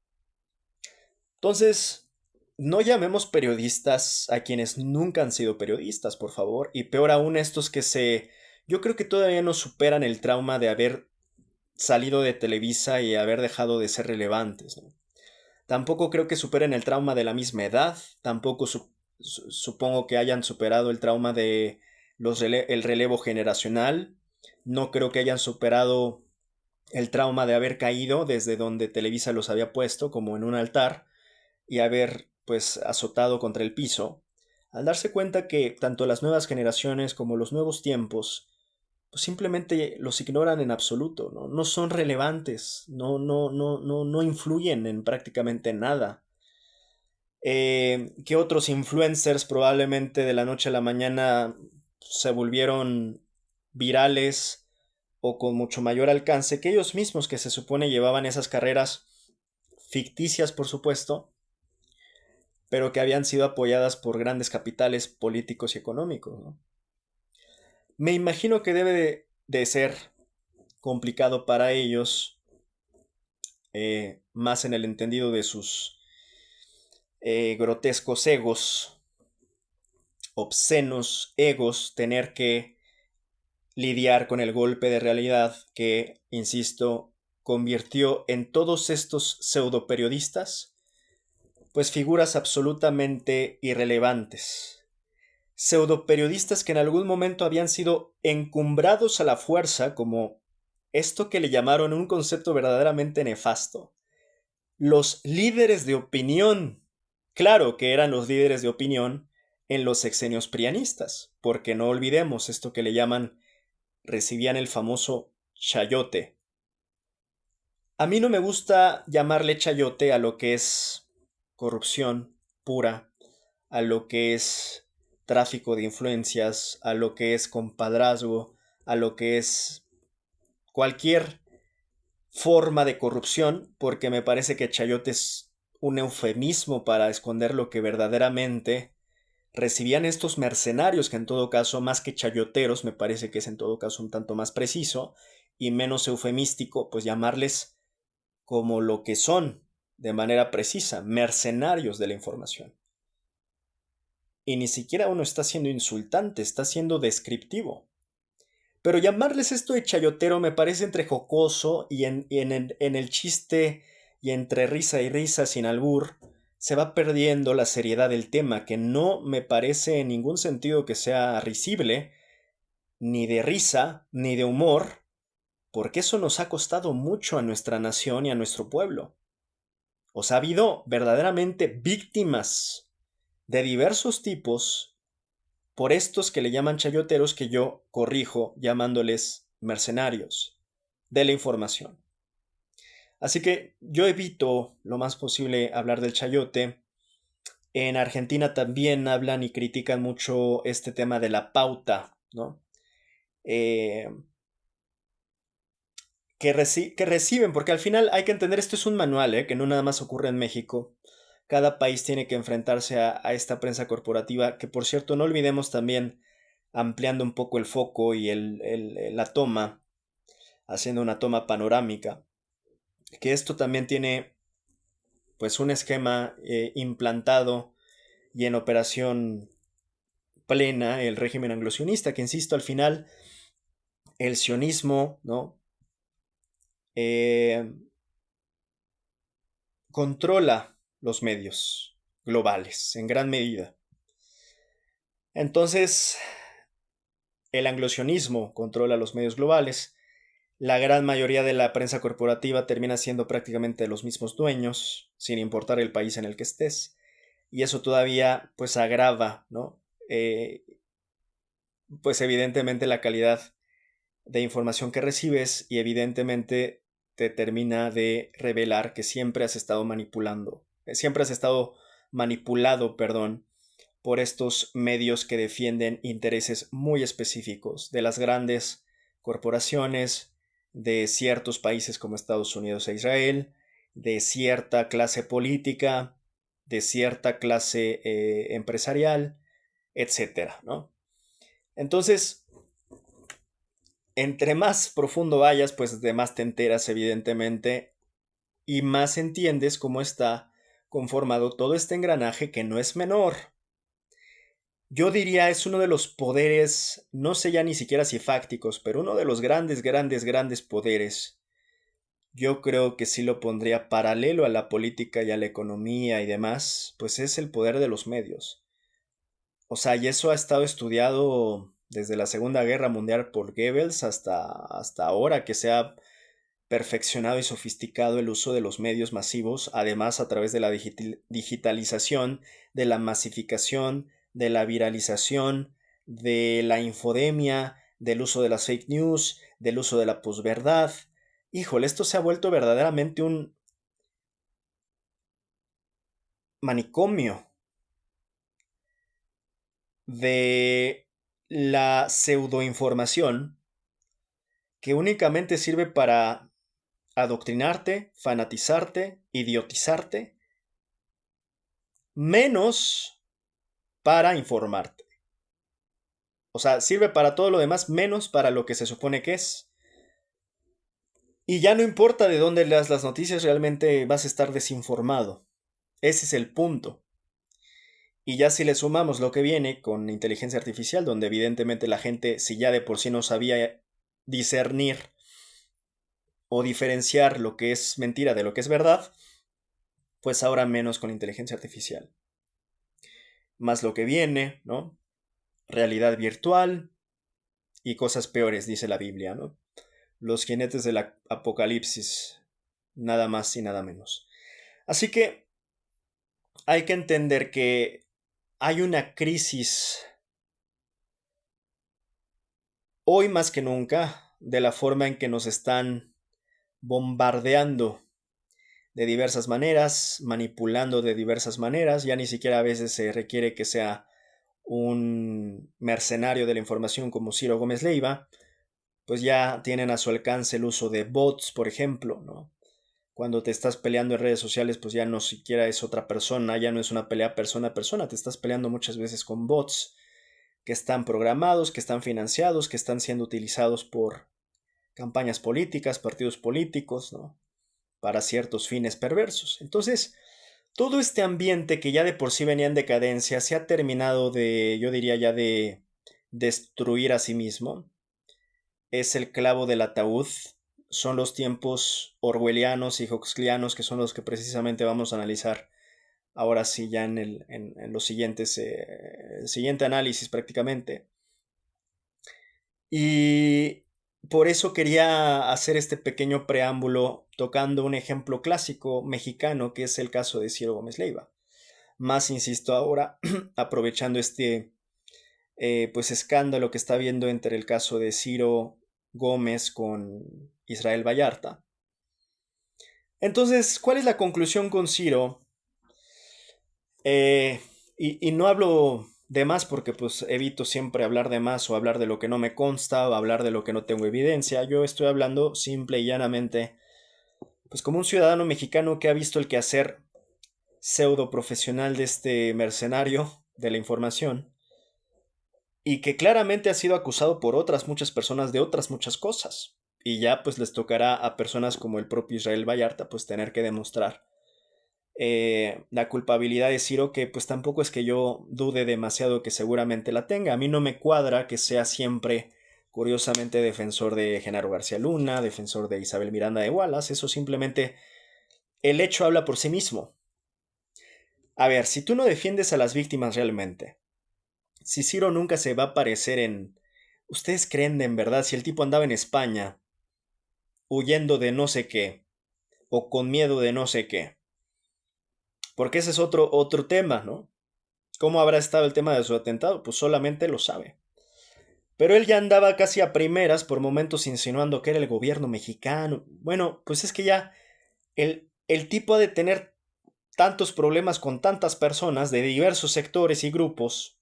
A: Entonces, no llamemos periodistas a quienes nunca han sido periodistas, por favor, y peor aún estos que yo creo que todavía no superan el trauma de haber salido de Televisa y haber dejado de ser relevantes, ¿no? Tampoco creo que superen el trauma de la misma edad, tampoco supongo que hayan superado el trauma de el relevo generacional, no creo que hayan superado el trauma de haber caído desde donde Televisa los había puesto, como en un altar, y haber pues azotado contra el piso, al darse cuenta que tanto las nuevas generaciones como los nuevos tiempos pues simplemente los ignoran en absoluto, ¿no? No son relevantes, no influyen en prácticamente nada. Que otros influencers probablemente de la noche a la mañana se volvieron virales o con mucho mayor alcance que ellos mismos que se supone llevaban esas carreras ficticias, por supuesto, pero que habían sido apoyadas por grandes capitales políticos y económicos, ¿no? Me imagino que debe de ser complicado para ellos, más en el entendido de sus grotescos egos, obscenos egos, tener que lidiar con el golpe de realidad que, insisto, convirtió en todos estos pseudoperiodistas, pues figuras absolutamente irrelevantes. Pseudoperiodistas que en algún momento habían sido encumbrados a la fuerza como esto que le llamaron un concepto verdaderamente nefasto. Los líderes de opinión. Claro que eran los líderes de opinión en los sexenios prianistas, porque no olvidemos esto que le llaman, recibían el famoso chayote. A mí no me gusta llamarle chayote a lo que es corrupción pura, a lo que es tráfico de influencias, a lo que es compadrazgo, a lo que es cualquier forma de corrupción, porque me parece que chayote es un eufemismo para esconder lo que verdaderamente recibían estos mercenarios, que en todo caso, más que chayoteros, me parece que es en todo caso un tanto más preciso y menos eufemístico, pues llamarles como lo que son, de manera precisa, mercenarios de la información. Y ni siquiera uno está siendo insultante, está siendo descriptivo. Pero llamarles esto de chayotero me parece entre jocoso y en el chiste y entre risa y risa sin albur, se va perdiendo la seriedad del tema, que no me parece en ningún sentido que sea risible, ni de risa, ni de humor, porque eso nos ha costado mucho a nuestra nación y a nuestro pueblo. O sea, ha habido verdaderamente víctimas de diversos tipos por estos que le llaman chayoteros, que yo corrijo llamándoles mercenarios de la información. Así que yo evito lo más posible hablar del chayote. En Argentina también hablan y critican mucho este tema de la pauta, ¿no? Eh, que reciben, porque al final hay que entender, esto es un manual, que no nada más ocurre en México. Cada país tiene que enfrentarse a esta prensa corporativa, que por cierto no olvidemos también, ampliando un poco el foco y la toma, haciendo una toma panorámica, que esto también tiene pues un esquema implantado y en operación plena, el régimen anglosionista, que insisto, al final el sionismo, ¿no? Eh, controla los medios globales en gran medida. Entonces, el anglosionismo controla los medios globales. La gran mayoría de la prensa corporativa termina siendo prácticamente los mismos dueños, sin importar el país en el que estés. Y eso todavía pues agrava, ¿no? Pues evidentemente la calidad de información que recibes y evidentemente te termina de revelar que siempre has estado manipulado, perdón, por estos medios que defienden intereses muy específicos de las grandes corporaciones, de ciertos países como Estados Unidos e Israel, de cierta clase política, de cierta clase empresarial, etcétera, ¿no? Entonces, entre más profundo vayas, pues de más te enteras, evidentemente, y más entiendes cómo está conformado todo este engranaje que no es menor. Yo diría es uno de los poderes, no sé ya ni siquiera si fácticos, pero uno de los grandes, grandes, grandes poderes. Yo creo que sí lo pondría paralelo a la política y a la economía y demás, pues es el poder de los medios. O sea, y eso ha estado estudiado desde la Segunda Guerra Mundial por Goebbels hasta ahora que se ha perfeccionado y sofisticado el uso de los medios masivos, además a través de la digitalización, de la masificación, de la viralización, de la infodemia, del uso de las fake news, del uso de la posverdad. Híjole, esto se ha vuelto verdaderamente un manicomio de la pseudoinformación que únicamente sirve para adoctrinarte, fanatizarte, idiotizarte, menos para informarte. O sea, sirve para todo lo demás menos para lo que se supone que es. Y ya no importa de dónde leas las noticias, realmente vas a estar desinformado. Ese es el punto. Y ya si le sumamos lo que viene con inteligencia artificial, donde evidentemente la gente, si ya de por sí no sabía discernir o diferenciar lo que es mentira de lo que es verdad, pues ahora menos con inteligencia artificial. Más lo que viene, ¿no? Realidad virtual y cosas peores, dice la Biblia, ¿no? Los jinetes del apocalipsis, nada más y nada menos. Así que hay que entender que hay una crisis hoy más que nunca de la forma en que nos están bombardeando de diversas maneras, manipulando de diversas maneras. Ya ni siquiera a veces se requiere que sea un mercenario de la información como Ciro Gómez Leiva, pues ya tienen a su alcance el uso de bots, por ejemplo, ¿no? Cuando te estás peleando en redes sociales, pues ya no siquiera es otra persona, ya no es una pelea persona a persona, te estás peleando muchas veces con bots que están programados, que están financiados, que están siendo utilizados por campañas políticas, partidos políticos, ¿no? Para ciertos fines perversos. Entonces, todo este ambiente que ya de por sí venía en decadencia se ha terminado de, yo diría ya de destruir a sí mismo. Es el clavo del ataúd. Son los tiempos orwellianos y huxleyanos que son los que precisamente vamos a analizar ahora sí ya en los siguientes, siguiente análisis prácticamente. Y por eso quería hacer este pequeño preámbulo tocando un ejemplo clásico mexicano que es el caso de Ciro Gómez Leiva. Más, insisto, ahora aprovechando este pues escándalo que está habiendo entre el caso de Ciro Gómez con Israel Vallarta. Entonces, ¿cuál es la conclusión con Ciro? Eh, y no hablo de más porque pues evito siempre hablar de más o hablar de lo que no me consta o hablar de lo que no tengo evidencia. Yo estoy hablando simple y llanamente pues como un ciudadano mexicano que ha visto el quehacer pseudo profesional de este mercenario de la información y que claramente ha sido acusado por otras muchas personas de otras muchas cosas. Y ya pues les tocará a personas como el propio Israel Vallarta pues tener que demostrar la culpabilidad de Ciro, que pues tampoco es que yo dude demasiado que seguramente la tenga. A mí no me cuadra que sea siempre, curiosamente, defensor de Genaro García Luna, defensor de Isabel Miranda de Wallace. Eso simplemente, el hecho habla por sí mismo. A ver, si tú no defiendes a las víctimas realmente, si Ciro nunca se va a aparecer en... ¿Ustedes creen en verdad si el tipo andaba en España huyendo de no sé qué o con miedo de no sé qué? Porque ese es otro tema, ¿no? ¿Cómo habrá estado el tema de su atentado? Pues solamente lo sabe. Pero él ya andaba casi a primeras por momentos insinuando que era el gobierno mexicano. Bueno, pues es que ya el tipo ha de tener tantos problemas con tantas personas de diversos sectores y grupos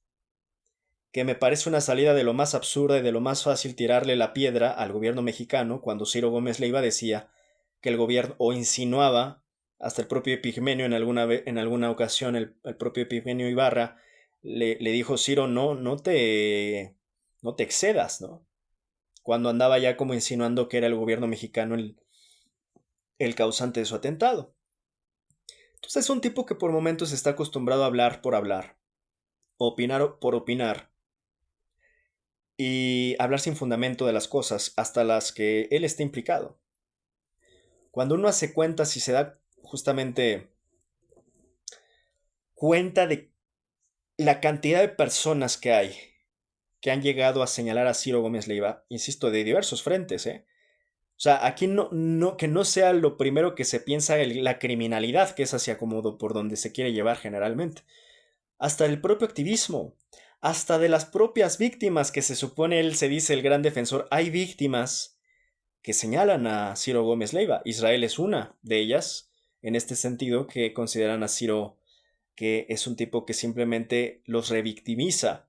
A: que me parece una salida de lo más absurda y de lo más fácil tirarle la piedra al gobierno mexicano cuando Ciro Gómez Leiva decía que el gobierno, o insinuaba, hasta el propio Epigmenio en alguna ocasión, el propio Epigmenio Ibarra le dijo: Ciro, no te excedas, ¿no? Cuando andaba ya como insinuando que era el gobierno mexicano el causante de su atentado. Entonces es un tipo que por momentos está acostumbrado a hablar por hablar, opinar por opinar, y hablar sin fundamento de las cosas hasta las que él está implicado. Cuando uno hace cuentas y se da justamente cuenta de la cantidad de personas que hay que han llegado a señalar a Ciro Gómez Leiva, insisto, de diversos frentes, ¿eh? O sea, aquí que no sea lo primero que se piensa la criminalidad, que es hacia como por donde se quiere llevar generalmente. Hasta el propio activismo, hasta de las propias víctimas que se supone él se dice el gran defensor. Hay víctimas que señalan a Ciro Gómez Leiva. Israel es una de ellas, en este sentido, que consideran a Ciro que es un tipo que simplemente los revictimiza.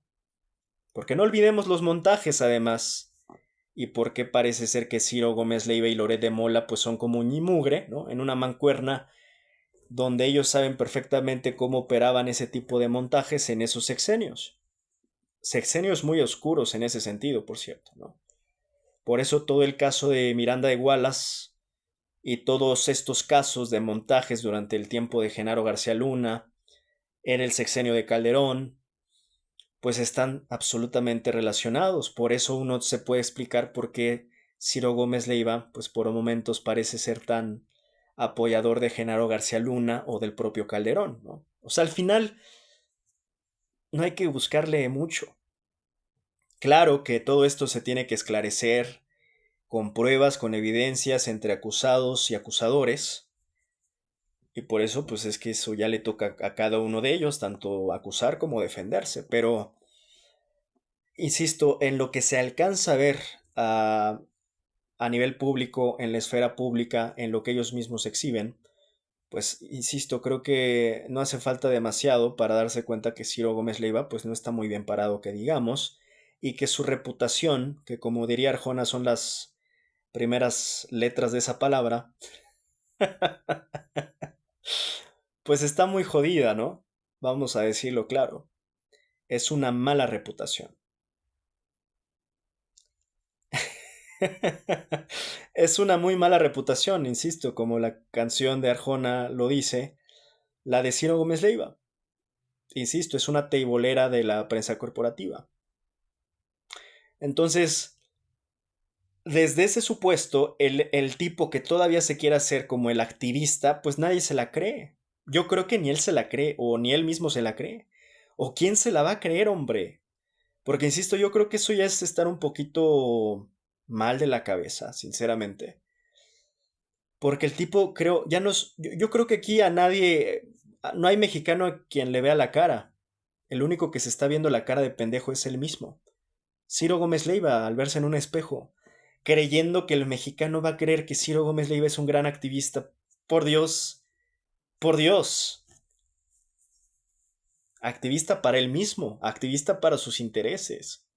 A: Porque no olvidemos los montajes, además, y porque parece ser que Ciro Gómez Leiva y Loret de Mola pues son como un y mugre, ¿no? En una mancuerna donde ellos saben perfectamente cómo operaban ese tipo de montajes en esos sexenios. Sexenios muy oscuros en ese sentido, por cierto, ¿no? Por eso todo el caso de Miranda de Wallace y todos estos casos de montajes durante el tiempo de Genaro García Luna, en el sexenio de Calderón, pues están absolutamente relacionados. Por eso uno se puede explicar por qué Ciro Gómez Leiva, pues por momentos parece ser tan apoyador de Genaro García Luna o del propio Calderón, ¿no? O sea, al final no hay que buscarle mucho. Claro que todo esto se tiene que esclarecer con pruebas, con evidencias entre acusados y acusadores, y por eso pues es que eso ya le toca a cada uno de ellos, tanto acusar como defenderse, pero insisto, en lo que se alcanza a ver a nivel público, en la esfera pública, en lo que ellos mismos exhiben, pues insisto, creo que no hace falta demasiado para darse cuenta que Ciro Gómez Leiva pues no está muy bien parado, que digamos, y que su reputación, que como diría Arjona son las primeras letras de esa palabra, pues está muy jodida, ¿no? Vamos a decirlo claro. Es una mala reputación. Es una muy mala reputación, insisto, como la canción de Arjona lo dice, la de Ciro Gómez Leiva. Insisto, es una teibolera de la prensa corporativa. Entonces, desde ese supuesto, el tipo que todavía se quiere hacer como el activista, pues nadie se la cree. Yo creo que ni él se la cree, o ni él mismo se la cree. ¿O quién se la va a creer, hombre? Porque, insisto, yo creo que eso ya es estar un poquito mal de la cabeza, sinceramente. Porque el tipo, creo, ya no es. Yo creo que aquí a nadie. No hay mexicano a quien le vea la cara. El único que se está viendo la cara de pendejo es él mismo. Ciro Gómez Leiva, al verse en un espejo, creyendo que el mexicano va a creer que Ciro Gómez Leiva es un gran activista. Por Dios, por Dios. Activista para él mismo, activista para sus intereses,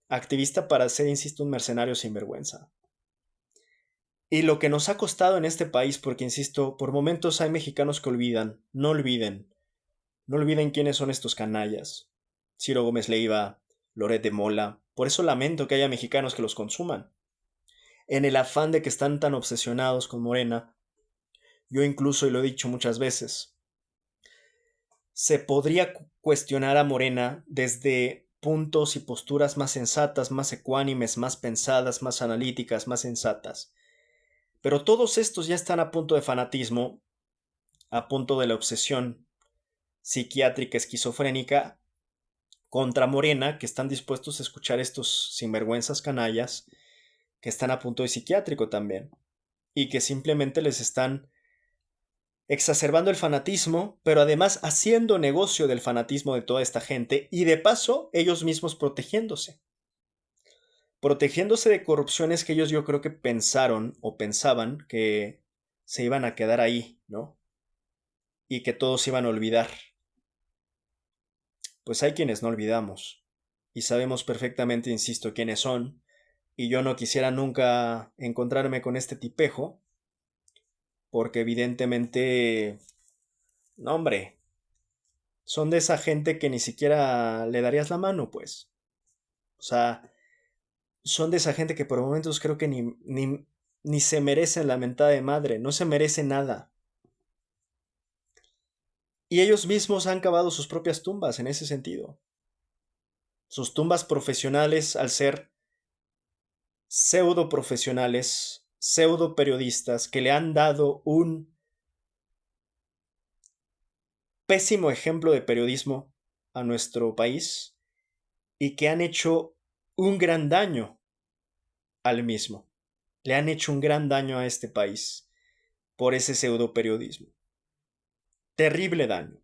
A: activista para ser, insisto, un mercenario sin vergüenza. Y lo que nos ha costado en este país, porque, insisto, por momentos hay mexicanos que olvidan, no olviden quiénes son estos canallas. Ciro Gómez Leiva, Loret de Mola. Por eso lamento que haya mexicanos que los consuman. En el afán de que están tan obsesionados con Morena, yo incluso, y lo he dicho muchas veces, se podría cuestionar a Morena desde puntos y posturas más sensatas, más ecuánimes, más pensadas, más analíticas, más sensatas. Pero todos estos ya están a punto de fanatismo, a punto de la obsesión psiquiátrica esquizofrénica contra Morena, que están dispuestos a escuchar estos sinvergüenzas canallas, que están a punto de psiquiátrico también, y que simplemente les están exacerbando el fanatismo, pero además haciendo negocio del fanatismo de toda esta gente, y de paso ellos mismos protegiéndose de corrupciones que ellos yo creo que pensaron o pensaban que se iban a quedar ahí, ¿no? Y que todos iban a olvidar. Pues hay quienes no olvidamos, y sabemos perfectamente, insisto, quiénes son, y yo no quisiera nunca encontrarme con este tipejo, porque evidentemente, no hombre, son de esa gente que ni siquiera le darías la mano, pues. O sea, son de esa gente que por momentos creo que ni se merecen la mentada de madre, no se merece nada. Y ellos mismos han cavado sus propias tumbas en ese sentido. Sus tumbas profesionales al ser pseudo profesionales, pseudo periodistas que le han dado un pésimo ejemplo de periodismo a nuestro país y que han hecho un gran daño al mismo. Le han hecho un gran daño a este país por ese pseudo periodismo. Terrible daño.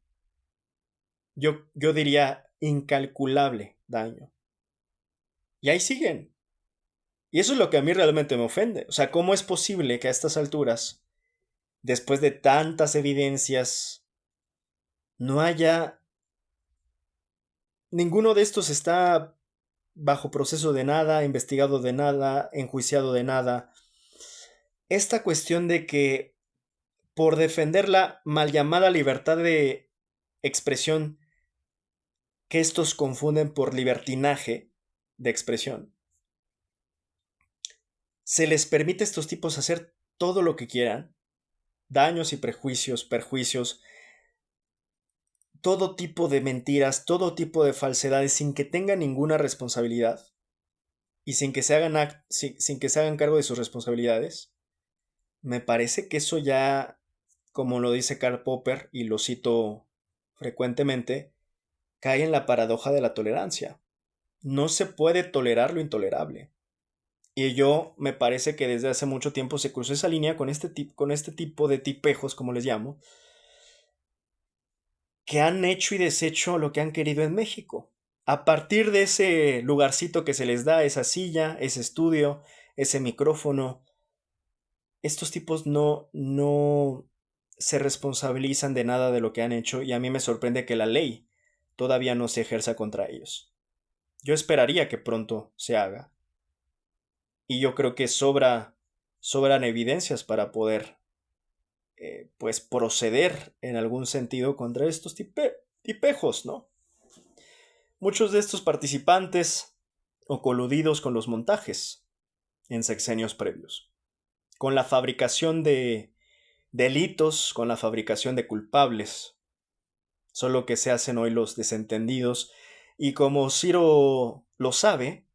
A: Yo diría incalculable daño. Y ahí siguen. Y eso es lo que a mí realmente me ofende. O sea, ¿cómo es posible que a estas alturas, después de tantas evidencias, no haya... Ninguno de estos está bajo proceso de nada, investigado de nada, enjuiciado de nada? Esta cuestión de que por defender la mal llamada libertad de expresión que estos confunden por libertinaje de expresión, se les permite a estos tipos hacer todo lo que quieran, daños y perjuicios, todo tipo de mentiras, todo tipo de falsedades, sin que tengan ninguna responsabilidad y sin que se sin que se hagan cargo de sus responsabilidades. Me parece que eso ya, como lo dice Karl Popper, y lo cito frecuentemente, cae en la paradoja de la tolerancia. No se puede tolerar lo intolerable. Y yo me parece que desde hace mucho tiempo se cruzó esa línea con este tipo de tipejos, como les llamo, que han hecho y deshecho lo que han querido en México. A partir de ese lugarcito que se les da, esa silla, ese estudio, ese micrófono, estos tipos no se responsabilizan de nada de lo que han hecho, y a mí me sorprende que la ley todavía no se ejerza contra ellos. Yo esperaría que pronto se haga. Y yo creo que sobran evidencias para poder pues proceder en algún sentido contra estos tipejos, ¿no? Muchos de estos participantes o coludidos con los montajes en sexenios previos, con la fabricación de delitos, con la fabricación de culpables, solo que se hacen hoy los desentendidos, y como Ciro lo sabe,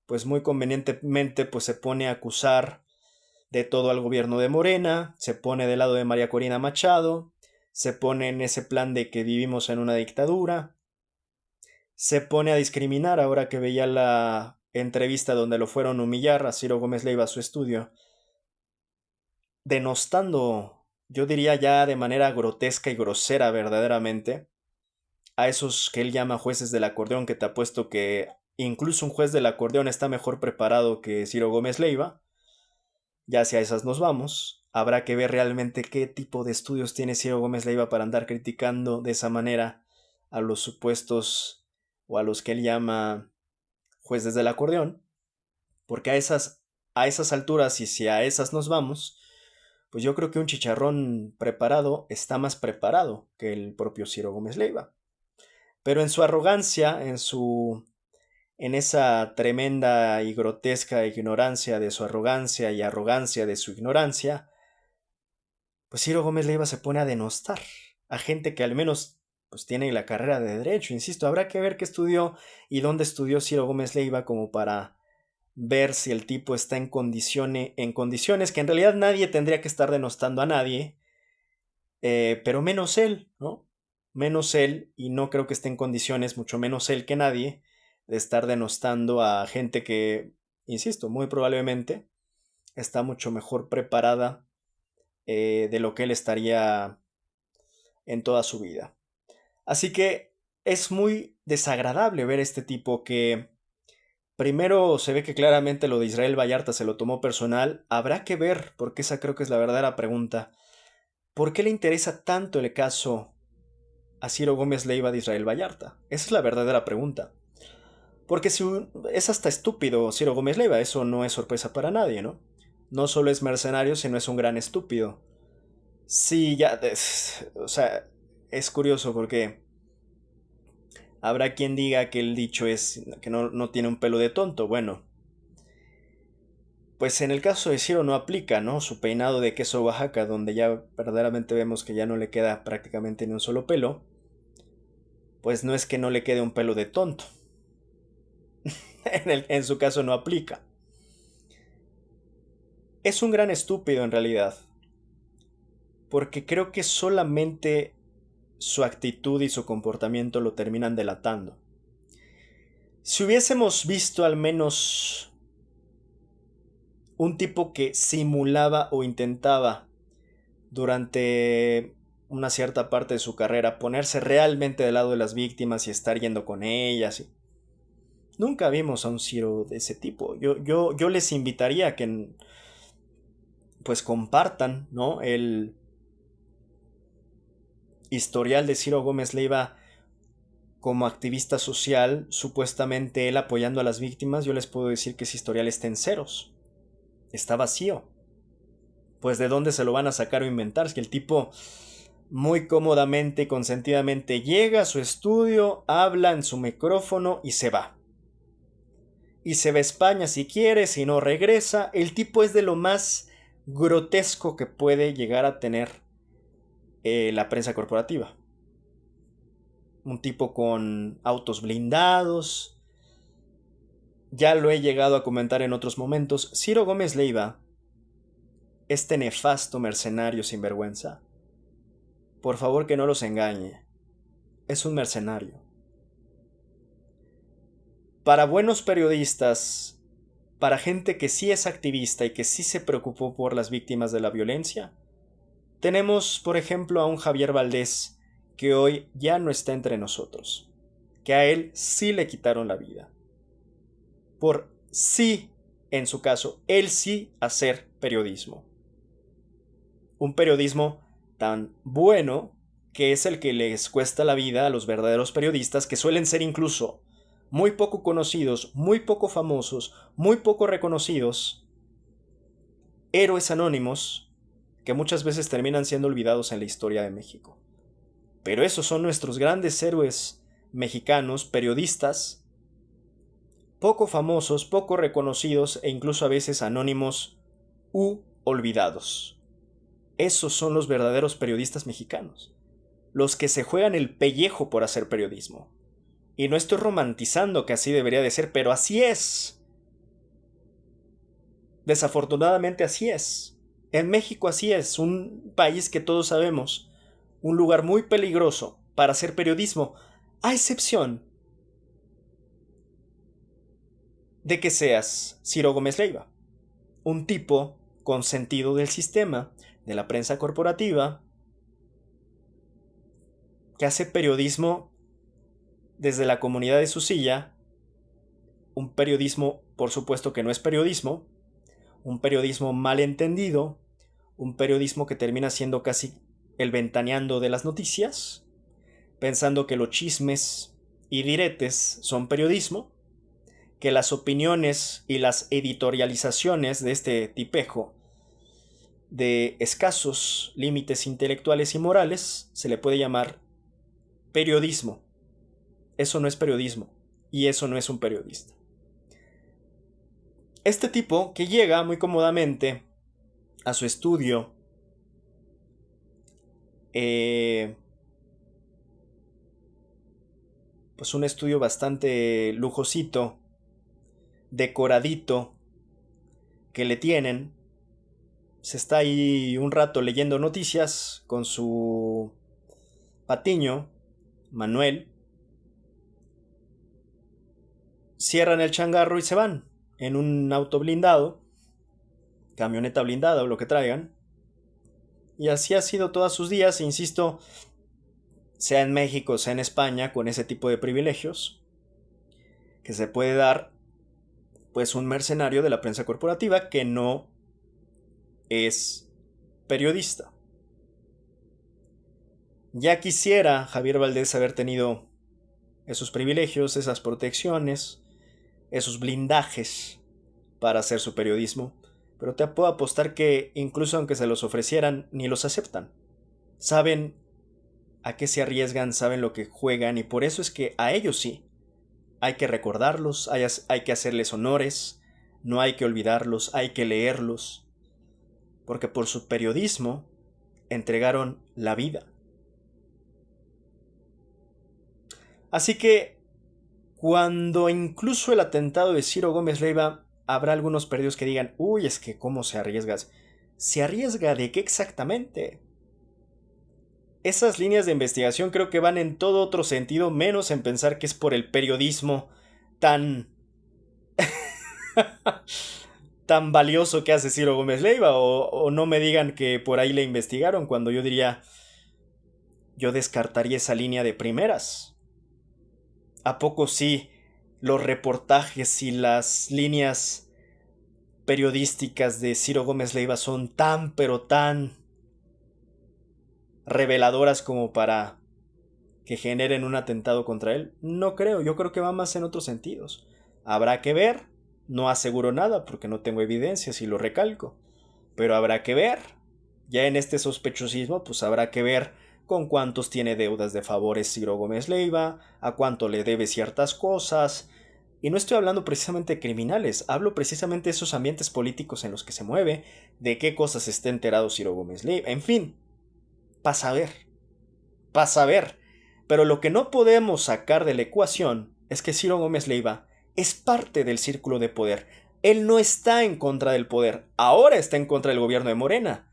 A: pues muy convenientemente pues se pone a acusar de todo al gobierno de Morena, se pone del lado de María Corina Machado, se pone en ese plan de que vivimos en una dictadura, se pone a discriminar. Ahora que veía la entrevista donde lo fueron a humillar a Ciro Gómez Leiva a su estudio, denostando, yo diría ya de manera grotesca y grosera verdaderamente, a esos que él llama jueces del acordeón, que te apuesto que incluso un juez del acordeón está mejor preparado que Ciro Gómez Leiva. Ya si a esas nos vamos, habrá que ver realmente qué tipo de estudios tiene Ciro Gómez Leiva para andar criticando de esa manera a los supuestos, o a los que él llama jueces del acordeón, porque a esas alturas, y si a esas nos vamos, pues yo creo que un chicharrón preparado está más preparado que el propio Ciro Gómez Leiva. Pero en su arrogancia, en esa tremenda y grotesca ignorancia de su arrogancia y arrogancia de su ignorancia, pues Ciro Gómez Leiva se pone a denostar a gente que al menos pues tiene la carrera de derecho. Insisto, habrá que ver qué estudió y dónde estudió Ciro Gómez Leiva como para ver si el tipo está en condiciones que en realidad nadie tendría que estar denostando a nadie, pero menos él, ¿no? Menos él, y no creo que esté en condiciones, mucho menos él que nadie, de estar denostando a gente que, insisto, muy probablemente está mucho mejor preparada de lo que él estaría en toda su vida. Así que es muy desagradable ver este tipo que primero se ve que claramente lo de Israel Vallarta se lo tomó personal. Habrá que ver, porque esa creo que es la verdadera pregunta. ¿Por qué le interesa tanto el caso a Ciro Gómez Leiva de Israel Vallarta? Esa es la verdadera pregunta. Porque si es hasta estúpido Ciro Gómez Leiva, eso no es sorpresa para nadie, ¿no? No solo es mercenario, sino es un gran estúpido. Sí, ya, o sea, es curioso porque habrá quien diga que el dicho es que no tiene un pelo de tonto. Bueno, pues en el caso de Ciro no aplica, ¿no? Su peinado de queso Oaxaca, donde ya verdaderamente vemos que ya no le queda prácticamente ni un solo pelo, pues no es que no le quede un pelo de tonto. En su caso no aplica. Es un gran estúpido en realidad, porque creo que solamente su actitud y su comportamiento lo terminan delatando. Si hubiésemos visto al menos un tipo que simulaba o intentaba durante una cierta parte de su carrera ponerse realmente del lado de las víctimas y estar yendo con ellas, nunca vimos a un Ciro de ese tipo. Yo les invitaría a que pues compartan, ¿no?, el historial de Ciro Gómez Leiva como activista social, supuestamente él apoyando a las víctimas. Yo les puedo decir que ese historial está en ceros, está vacío, pues ¿de dónde se lo van a sacar o inventar? Es que el tipo muy cómodamente y consentidamente llega a su estudio, habla en su micrófono y se va. Y se va a España si quiere, si no regresa. El tipo es de lo más grotesco que puede llegar a tener la prensa corporativa. Un tipo con autos blindados. Ya lo he llegado a comentar en otros momentos. Ciro Gómez Leiva, este nefasto mercenario sinvergüenza, por favor que no los engañe. Es un mercenario. Para buenos periodistas, para gente que sí es activista y que sí se preocupó por las víctimas de la violencia, tenemos, por ejemplo, a un Javier Valdés que hoy ya no está entre nosotros, que a él sí le quitaron la vida. Por sí, en su caso, él sí hacer periodismo. Un periodismo tan bueno que es el que les cuesta la vida a los verdaderos periodistas, que suelen ser incluso muy poco conocidos, muy poco famosos, muy poco reconocidos, héroes anónimos que muchas veces terminan siendo olvidados en la historia de México. Pero esos son nuestros grandes héroes mexicanos, periodistas, poco famosos, poco reconocidos e incluso a veces anónimos u olvidados. Esos son los verdaderos periodistas mexicanos, los que se juegan el pellejo por hacer periodismo. Y no estoy romantizando que así debería de ser, pero así es. Desafortunadamente así es. En México así es, un país que todos sabemos, un lugar muy peligroso para hacer periodismo, a excepción de que seas Ciro Gómez Leiva, un tipo con sentido del sistema, de la prensa corporativa, que hace periodismo desde la comunidad de su silla, un periodismo, por supuesto que no es periodismo, un periodismo mal entendido, un periodismo que termina siendo casi el ventaneando de las noticias, pensando que los chismes y diretes son periodismo, que las opiniones y las editorializaciones de este tipejo de escasos límites intelectuales y morales se le puede llamar periodismo. Eso no es periodismo y eso no es un periodista. Este tipo que llega muy cómodamente a su estudio, pues un estudio bastante lujosito, decoradito, que le tienen, se está ahí un rato leyendo noticias con su patiño, Manuel, cierran el changarro y se van en un auto blindado, camioneta blindada o lo que traigan, y así ha sido todos sus días, insisto, sea en México, sea en España, con ese tipo de privilegios que se puede dar pues un mercenario de la prensa corporativa que no es periodista. Ya quisiera Javier Valdés haber tenido esos privilegios, esas protecciones, esos blindajes para hacer su periodismo, pero te puedo apostar que incluso aunque se los ofrecieran, ni los aceptan. Saben a qué se arriesgan, saben lo que juegan y por eso es que a ellos sí. Hay que recordarlos, hay que hacerles honores, no hay que olvidarlos, hay que leerlos, porque por su periodismo entregaron la vida. Así que, cuando incluso el atentado de Ciro Gómez Leiva, habrá algunos perdidos que digan, uy, es que cómo se arriesgas. ¿Se arriesga de qué exactamente? Esas líneas de investigación creo que van en todo otro sentido, menos en pensar que es por el periodismo tan tan valioso que hace Ciro Gómez Leiva, o no me digan que por ahí le investigaron, cuando yo diría, yo descartaría esa línea de primeras. ¿A poco sí los reportajes y las líneas periodísticas de Ciro Gómez Leiva son tan pero tan reveladoras como para que generen un atentado contra él? No creo, yo creo que va más en otros sentidos. Habrá que ver, no aseguro nada porque no tengo evidencias y lo recalco, pero habrá que ver. Ya en este sospechosismo, pues habrá que ver con cuántos tiene deudas de favores Ciro Gómez Leiva, a cuánto le debe ciertas cosas. Y no estoy hablando precisamente de criminales, hablo precisamente de esos ambientes políticos en los que se mueve, de qué cosas está enterado Ciro Gómez Leiva, en fin, pasa a ver, pasa a ver. Pero lo que no podemos sacar de la ecuación es que Ciro Gómez Leiva es parte del círculo de poder. Él no está en contra del poder, ahora está en contra del gobierno de Morena.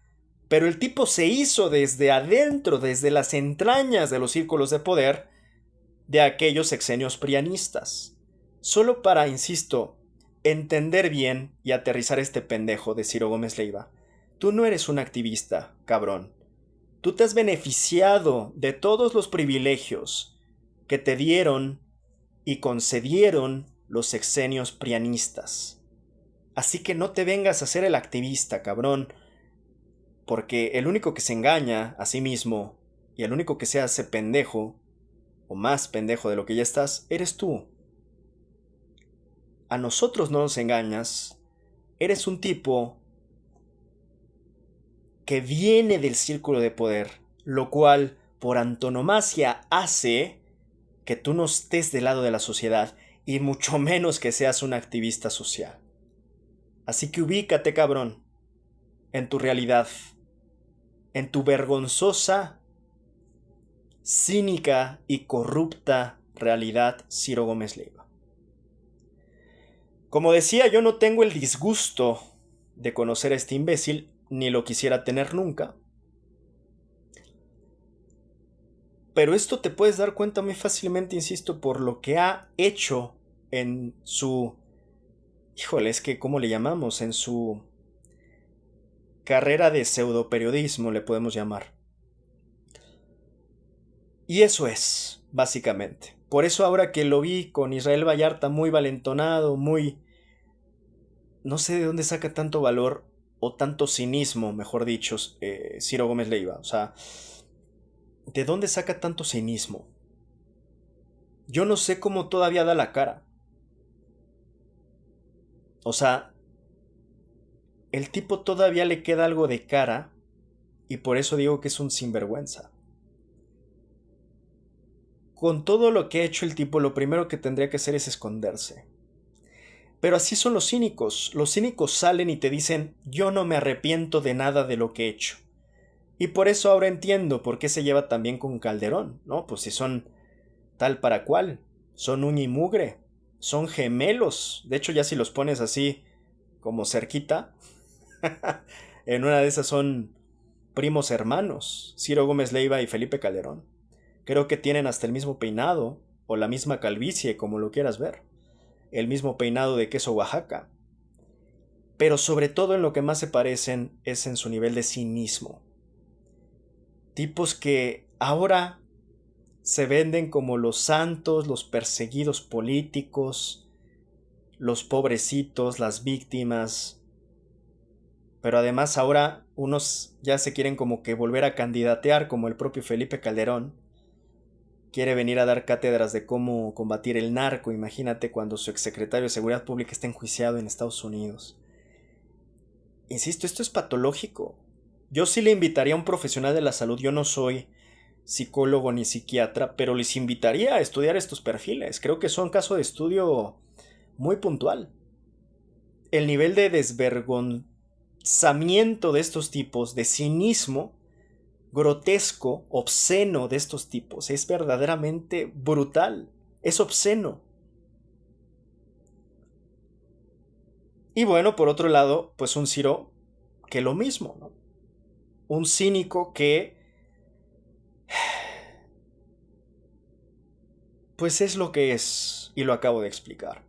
A: Pero el tipo se hizo desde adentro, desde las entrañas de los círculos de poder de aquellos sexenios prianistas. Solo para, insisto, entender bien y aterrizar este pendejo de Ciro Gómez Leiva. Tú no eres un activista, cabrón. Tú te has beneficiado de todos los privilegios que te dieron y concedieron los sexenios prianistas. Así que no te vengas a ser el activista, cabrón. Porque el único que se engaña a sí mismo y el único que se hace pendejo, o más pendejo de lo que ya estás, eres tú. A nosotros no nos engañas. Eres un tipo que viene del círculo de poder, lo cual por antonomasia hace que tú no estés del lado de la sociedad y mucho menos que seas un activista social. Así que ubícate, cabrón, en tu realidad, en tu vergonzosa, cínica y corrupta realidad, Ciro Gómez Leiva. Como decía, yo no tengo el disgusto de conocer a este imbécil, ni lo quisiera tener nunca. Pero esto te puedes dar cuenta muy fácilmente, insisto, por lo que ha hecho en su... Híjole, es que ¿cómo le llamamos? En su carrera de pseudoperiodismo, le podemos llamar. Y eso es, básicamente. Por eso ahora que lo vi con Israel Vallarta muy valentonado, muy... No sé de dónde saca tanto valor o tanto cinismo, mejor dicho, Ciro Gómez Leiva. O sea, ¿de dónde saca tanto cinismo? Yo no sé cómo todavía da la cara. O sea, el tipo todavía le queda algo de cara y por eso digo que es un sinvergüenza. Con todo lo que ha hecho el tipo, lo primero que tendría que hacer es esconderse. Pero así son los cínicos. Los cínicos salen y te dicen, yo no me arrepiento de nada de lo que he hecho. Y por eso ahora entiendo por qué se lleva tan bien con Calderón, ¿no? Pues si son tal para cual, son uña y mugre, son gemelos. De hecho, ya si los pones así, como cerquita, en una de esas son primos hermanos, Ciro Gómez Leiva y Felipe Calderón. Creo que tienen hasta el mismo peinado, o la misma calvicie, como lo quieras ver. El mismo peinado de queso Oaxaca. Pero sobre todo en lo que más se parecen es en su nivel de cinismo. Tipos que ahora se venden como los santos, los perseguidos políticos, los pobrecitos, las víctimas. Pero además ahora unos ya se quieren como que volver a candidatear, como el propio Felipe Calderón. Quiere venir a dar cátedras de cómo combatir el narco, imagínate cuando su exsecretario de Seguridad Pública está enjuiciado en Estados Unidos. Insisto, esto es patológico. Yo sí le invitaría a un profesional de la salud, yo no soy psicólogo ni psiquiatra, pero les invitaría a estudiar estos perfiles. Creo que son caso de estudio muy puntual. El nivel de desvergonzamiento de estos tipos, de cinismo grotesco, obsceno de estos tipos, es verdaderamente brutal, es obsceno. Y bueno, por otro lado, pues un Ciro que lo mismo, ¿no? Un cínico que pues es lo que es, y lo acabo de explicar.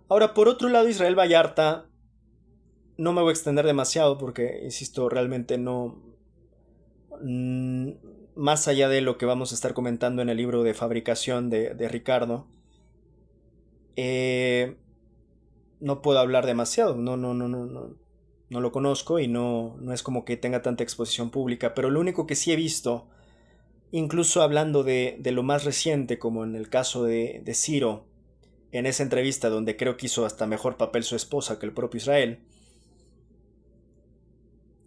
A: Ahora, por otro lado, Israel Vallarta, no me voy a extender demasiado porque, insisto, realmente no... más allá de lo que vamos a estar comentando en el libro de fabricación de Ricardo, no puedo hablar demasiado, no lo conozco y no es como que tenga tanta exposición pública, pero lo único que sí he visto, incluso hablando de lo más reciente, como en el caso de Ciro, en esa entrevista donde creo que hizo hasta mejor papel su esposa que el propio Israel,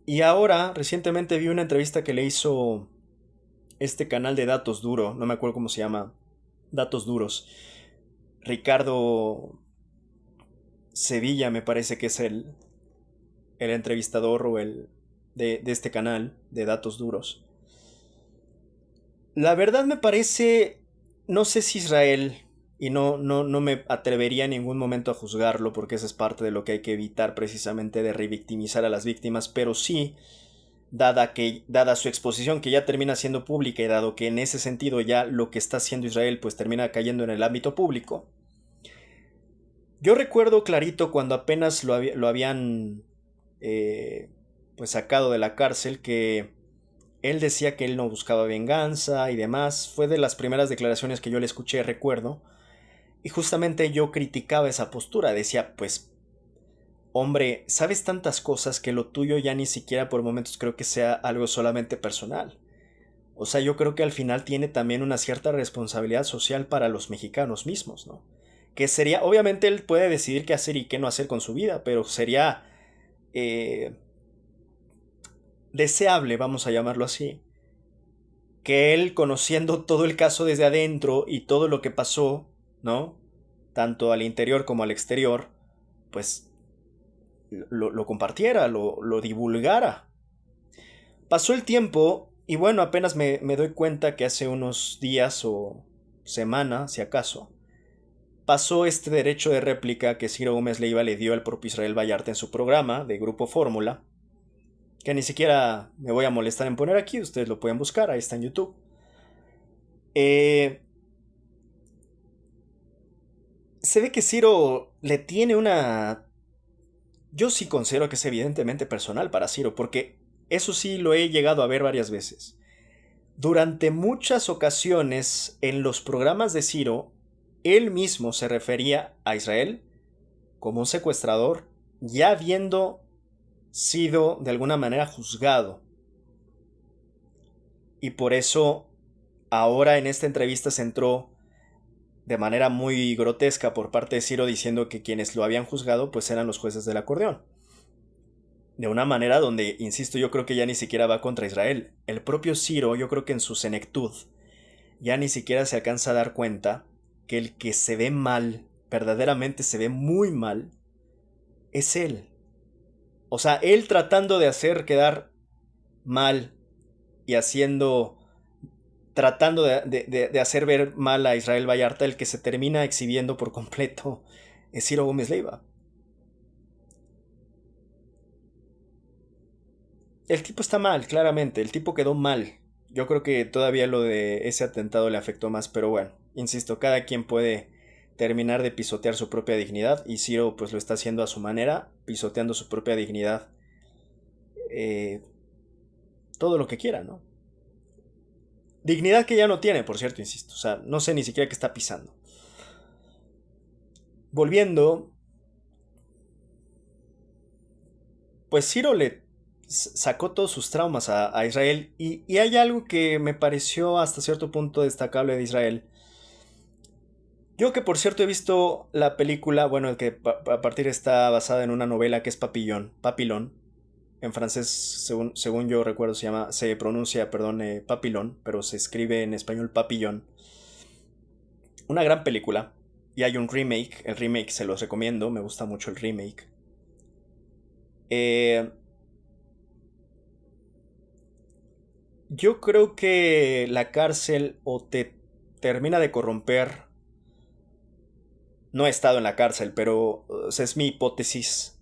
A: Y ahora, recientemente vi una entrevista que le hizo este canal de Datos Duro, no me acuerdo cómo se llama, Datos Duros. Ricardo Sevilla me parece que es el entrevistador o el de este canal de Datos Duros. La verdad me parece, no sé si Israel, y no me atrevería en ningún momento a juzgarlo porque eso es parte de lo que hay que evitar precisamente de revictimizar a las víctimas, pero sí, dada su exposición que ya termina siendo pública y dado que en ese sentido ya lo que está haciendo Israel pues termina cayendo en el ámbito público. Yo recuerdo clarito cuando apenas lo habían pues sacado de la cárcel que él decía que él no buscaba venganza y demás. Fue de las primeras declaraciones que yo le escuché, recuerdo. Y justamente yo criticaba esa postura. Decía, pues, hombre, sabes tantas cosas que lo tuyo ya ni siquiera por momentos creo que sea algo solamente personal. O sea, yo creo que al final tiene también una cierta responsabilidad social para los mexicanos mismos, ¿no? Que sería, obviamente él puede decidir qué hacer y qué no hacer con su vida, pero sería eh, deseable, vamos a llamarlo así, que él, conociendo todo el caso desde adentro y todo lo que pasó, ¿no? Tanto al interior como al exterior, pues lo compartiera, lo divulgara. Pasó el tiempo y bueno, apenas me doy cuenta que hace unos días o semanas, si acaso, pasó este derecho de réplica que Ciro Gómez Leiva le dio al propio Israel Vallarta en su programa de Grupo Fórmula, que ni siquiera me voy a molestar en poner aquí, ustedes lo pueden buscar, ahí está en YouTube. Eh, Se ve que Ciro le tiene una... Yo sí considero que es evidentemente personal para Ciro, porque eso sí lo he llegado a ver varias veces. Durante muchas ocasiones en los programas de Ciro, él mismo se refería a Israel como un secuestrador, ya habiendo sido de alguna manera juzgado. Y por eso ahora en esta entrevista se entró de manera muy grotesca por parte de Ciro diciendo que quienes lo habían juzgado pues eran los jueces del acordeón. De una manera donde, insisto, yo creo que ya ni siquiera va contra Israel. El propio Ciro, yo creo que en su senectud, ya ni siquiera se alcanza a dar cuenta que el que se ve mal, verdaderamente se ve muy mal, es él. O sea, él tratando de hacer quedar mal y haciendo, tratando de hacer ver mal a Israel Vallarta, el que se termina exhibiendo por completo es Ciro Gómez Leiva. El tipo está mal, claramente, el tipo quedó mal. Yo creo que todavía lo de ese atentado le afectó más, pero bueno, insisto, cada quien puede terminar de pisotear su propia dignidad y Ciro pues lo está haciendo a su manera, pisoteando su propia dignidad, eh, todo lo que quiera, ¿no? Dignidad que ya no tiene, por cierto, insisto, o sea, no sé ni siquiera qué está pisando. Volviendo, pues Ciro le sacó todos sus traumas a Israel y hay algo que me pareció hasta cierto punto destacable de Israel. Yo que por cierto he visto la película, bueno, que a partir está basada en una novela que es Papillon. En francés, según yo recuerdo, se pronuncia, perdón, Papillon, pero se escribe en español Papillon. Una gran película. Y hay un remake, el remake se los recomiendo, me gusta mucho el remake. Eh, yo creo que la cárcel o te termina de corromper. No he estado en la cárcel, pero es mi hipótesis.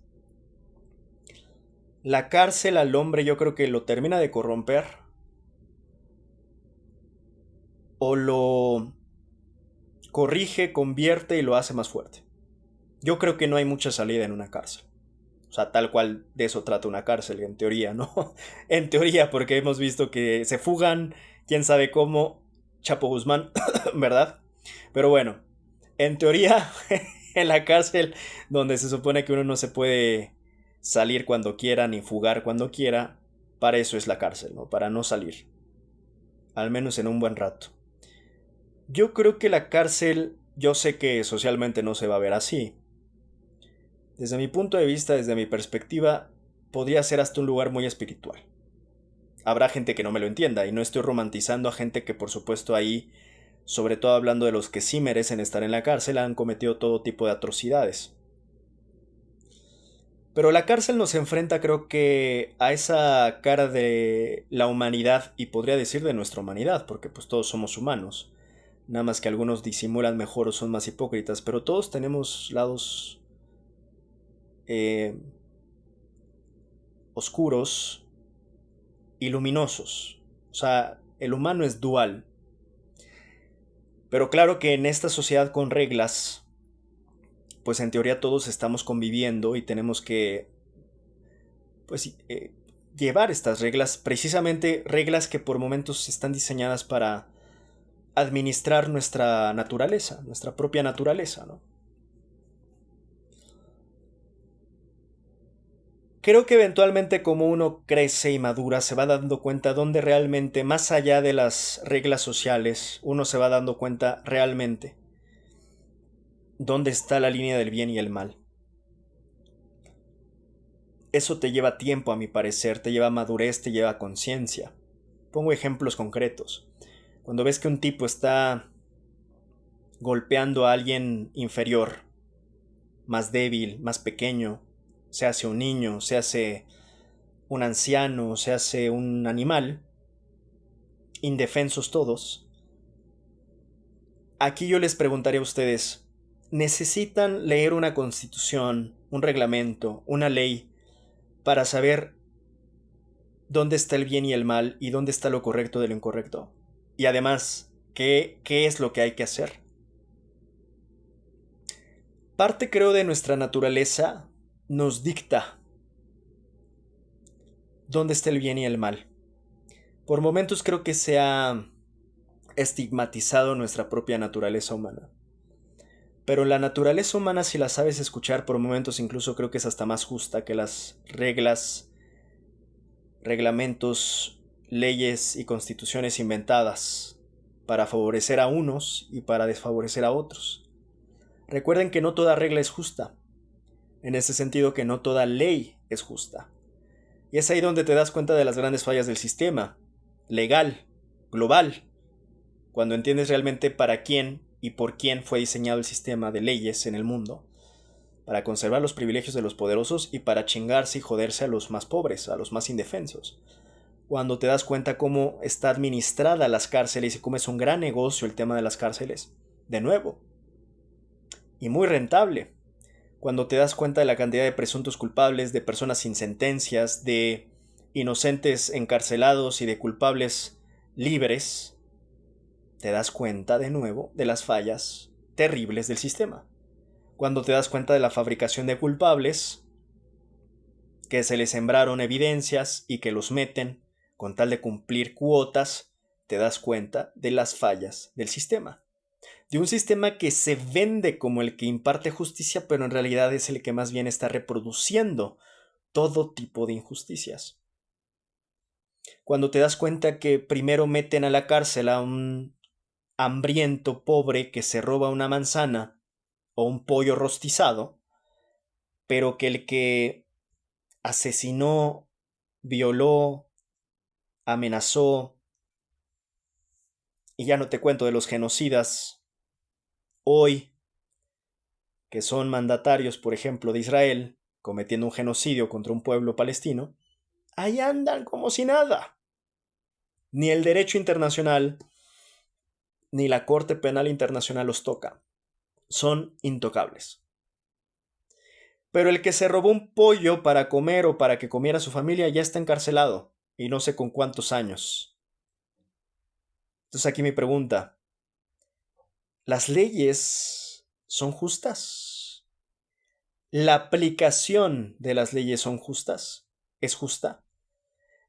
A: La cárcel al hombre yo creo que lo termina de corromper o lo corrige, convierte y lo hace más fuerte. Yo creo que no hay mucha salida en una cárcel. O sea, tal cual de eso trata una cárcel, en teoría, ¿no? En teoría, porque hemos visto que se fugan, quién sabe cómo, Chapo Guzmán, ¿verdad? Pero bueno, en teoría, en la cárcel, donde se supone que uno no se puede salir cuando quiera ni fugar cuando quiera, para eso es la cárcel, ¿no? Para no salir, al menos en un buen rato. Yo creo que la cárcel, yo sé que socialmente no se va a ver así. Desde mi punto de vista, desde mi perspectiva, podría ser hasta un lugar muy espiritual. Habrá gente que no me lo entienda y no estoy romantizando a gente que por supuesto ahí, sobre todo hablando de los que sí merecen estar en la cárcel, han cometido todo tipo de atrocidades. Pero la cárcel nos enfrenta, creo que, a esa cara de la humanidad y podría decir de nuestra humanidad, porque pues todos somos humanos. Nada más que algunos disimulan mejor o son más hipócritas, pero todos tenemos lados eh, oscuros y luminosos. O sea, el humano es dual. Pero claro que en esta sociedad con reglas, pues en teoría todos estamos conviviendo y tenemos que, pues, llevar estas reglas, precisamente reglas que por momentos están diseñadas para administrar nuestra naturaleza, nuestra propia naturaleza, ¿no? Creo que eventualmente como uno crece y madura se va dando cuenta donde realmente, más allá de las reglas sociales, uno se va dando cuenta realmente dónde está la línea del bien y el mal. Eso te lleva tiempo, a mi parecer, te lleva madurez, te lleva conciencia. Pongo ejemplos concretos. Cuando ves que un tipo está golpeando a alguien inferior, más débil, más pequeño, se hace un niño, se hace un anciano, se hace un animal, indefensos todos, aquí yo les preguntaría a ustedes, ¿necesitan leer una constitución, un reglamento, una ley para saber dónde está el bien y el mal y dónde está lo correcto de lo incorrecto? Y además, ¿qué es lo que hay que hacer? Parte, creo, de nuestra naturaleza nos dicta dónde está el bien y el mal. Por momentos creo que se ha estigmatizado nuestra propia naturaleza humana. Pero la naturaleza humana, si la sabes escuchar por momentos, incluso creo que es hasta más justa que las reglas, reglamentos, leyes y constituciones inventadas para favorecer a unos y para desfavorecer a otros. Recuerden que no toda regla es justa, en ese sentido que no toda ley es justa. Y es ahí donde te das cuenta de las grandes fallas del sistema, legal, global, cuando entiendes realmente para quién y por quién fue diseñado el sistema de leyes en el mundo, para conservar los privilegios de los poderosos y para chingarse y joderse a los más pobres, a los más indefensos. Cuando te das cuenta cómo está administrada las cárceles y cómo es un gran negocio el tema de las cárceles, de nuevo, y muy rentable. Cuando te das cuenta de la cantidad de presuntos culpables, de personas sin sentencias, de inocentes encarcelados y de culpables libres, te das cuenta de nuevo de las fallas terribles del sistema. Cuando te das cuenta de la fabricación de culpables, que se les sembraron evidencias y que los meten con tal de cumplir cuotas, te das cuenta de las fallas del sistema. De un sistema que se vende como el que imparte justicia, pero en realidad es el que más bien está reproduciendo todo tipo de injusticias. Cuando te das cuenta que primero meten a la cárcel a un hambriento pobre que se roba una manzana o un pollo rostizado, pero que el que asesinó, violó, amenazó, y ya no te cuento de los genocidas hoy, que son mandatarios, por ejemplo, de Israel, cometiendo un genocidio contra un pueblo palestino, ahí andan como si nada. Ni el derecho internacional, ni la Corte Penal Internacional los toca. Son intocables. Pero el que se robó un pollo para comer o para que comiera su familia ya está encarcelado, y no sé con cuántos años. Entonces aquí mi pregunta, ¿las leyes son justas? ¿La aplicación de las leyes son justas? ¿Es justa?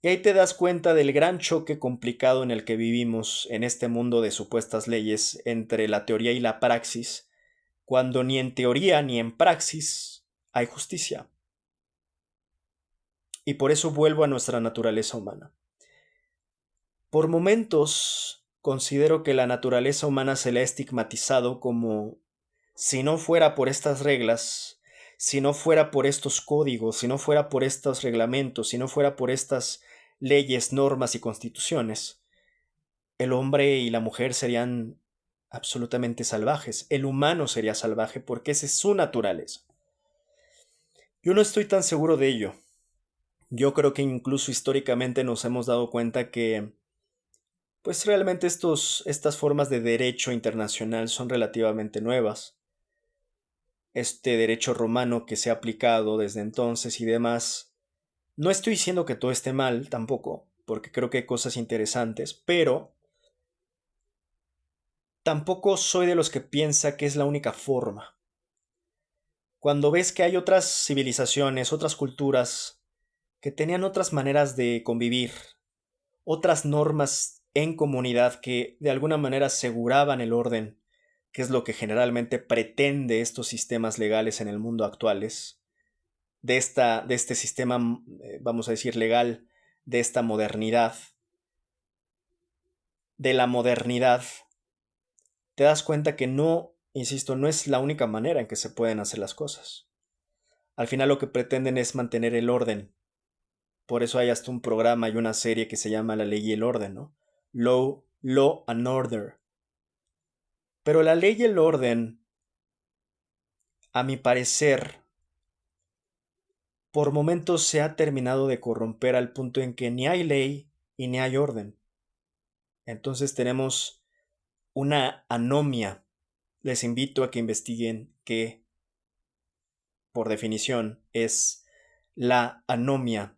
A: Y ahí te das cuenta del gran choque complicado en el que vivimos en este mundo de supuestas leyes entre la teoría y la praxis, cuando ni en teoría ni en praxis hay justicia. Y por eso vuelvo a nuestra naturaleza humana. Por momentos considero que la naturaleza humana se le ha estigmatizado como, si no fuera por estas reglas, si no fuera por estos códigos, si no fuera por estos reglamentos, si no fuera por estas leyes, normas y constituciones, el hombre y la mujer serían absolutamente salvajes. El humano sería salvaje porque esa es su naturaleza. Yo no estoy tan seguro de ello. Yo creo que incluso históricamente nos hemos dado cuenta que, pues realmente estas formas de derecho internacional son relativamente nuevas. Este derecho romano que se ha aplicado desde entonces y demás. No estoy diciendo que todo esté mal tampoco, porque creo que hay cosas interesantes, pero tampoco soy de los que piensa que es la única forma. Cuando ves que hay otras civilizaciones, otras culturas, que tenían otras maneras de convivir, otras normas en comunidad que de alguna manera aseguraban el orden, que es lo que generalmente pretende estos sistemas legales en el mundo actuales, de este sistema, vamos a decir, legal, de esta modernidad, de la modernidad, te das cuenta que no, insisto, no es la única manera en que se pueden hacer las cosas. Al final lo que pretenden es mantener el orden. Por eso hay hasta un programa y una serie que se llama La Ley y el Orden, ¿no? Law and Order. Pero la ley y el orden, a mi parecer, por momentos se ha terminado de corromper al punto en que ni hay ley y ni hay orden. Entonces tenemos una anomia. Les invito a que investiguen qué, por definición, es la anomia.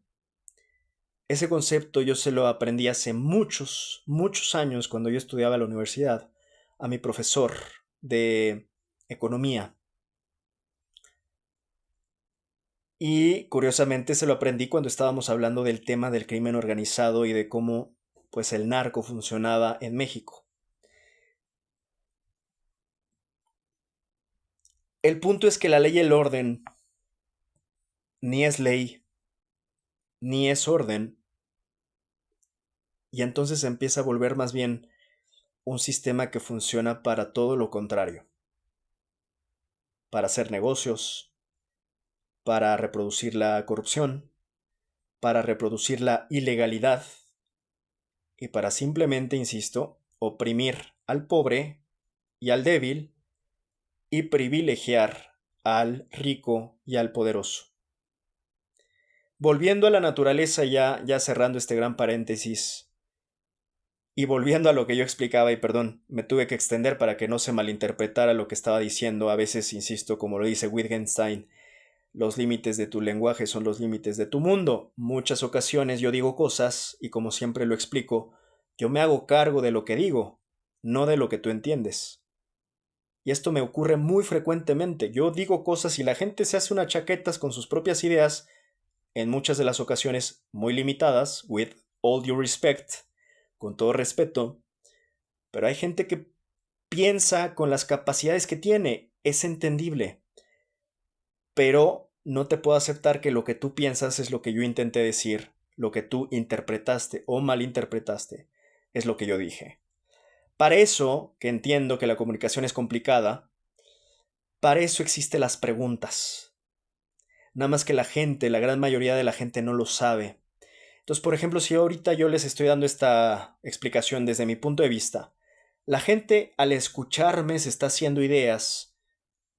A: Ese concepto yo se lo aprendí hace muchos, muchos años cuando yo estudiaba en la universidad a mi profesor de economía. Y curiosamente se lo aprendí cuando estábamos hablando del tema del crimen organizado y de cómo pues el narco funcionaba en México. El punto es que la ley y el orden ni es ley ni es orden, y entonces se empieza a volver más bien un sistema que funciona para todo lo contrario, para hacer negocios, para reproducir la corrupción, para reproducir la ilegalidad y para simplemente, insisto, oprimir al pobre y al débil y privilegiar al rico y al poderoso. Volviendo a la naturaleza, ya cerrando este gran paréntesis, y volviendo a lo que yo explicaba, y perdón, me tuve que extender para que no se malinterpretara lo que estaba diciendo, a veces, insisto, como lo dice Wittgenstein, los límites de tu lenguaje son los límites de tu mundo. Muchas ocasiones yo digo cosas, y como siempre lo explico, yo me hago cargo de lo que digo, no de lo que tú entiendes. Y esto me ocurre muy frecuentemente. Yo digo cosas y la gente se hace unas chaquetas con sus propias ideas, en muchas de las ocasiones muy limitadas, with all due respect, con todo respeto, pero hay gente que piensa con las capacidades que tiene, es entendible, pero no te puedo aceptar que lo que tú piensas es lo que yo intenté decir, lo que tú interpretaste o malinterpretaste es lo que yo dije. Para eso, que entiendo que la comunicación es complicada, para eso existen las preguntas. Nada más que la gente, la gran mayoría de la gente no lo sabe. Entonces, por ejemplo, si ahorita yo les estoy dando esta explicación desde mi punto de vista, la gente al escucharme se está haciendo ideas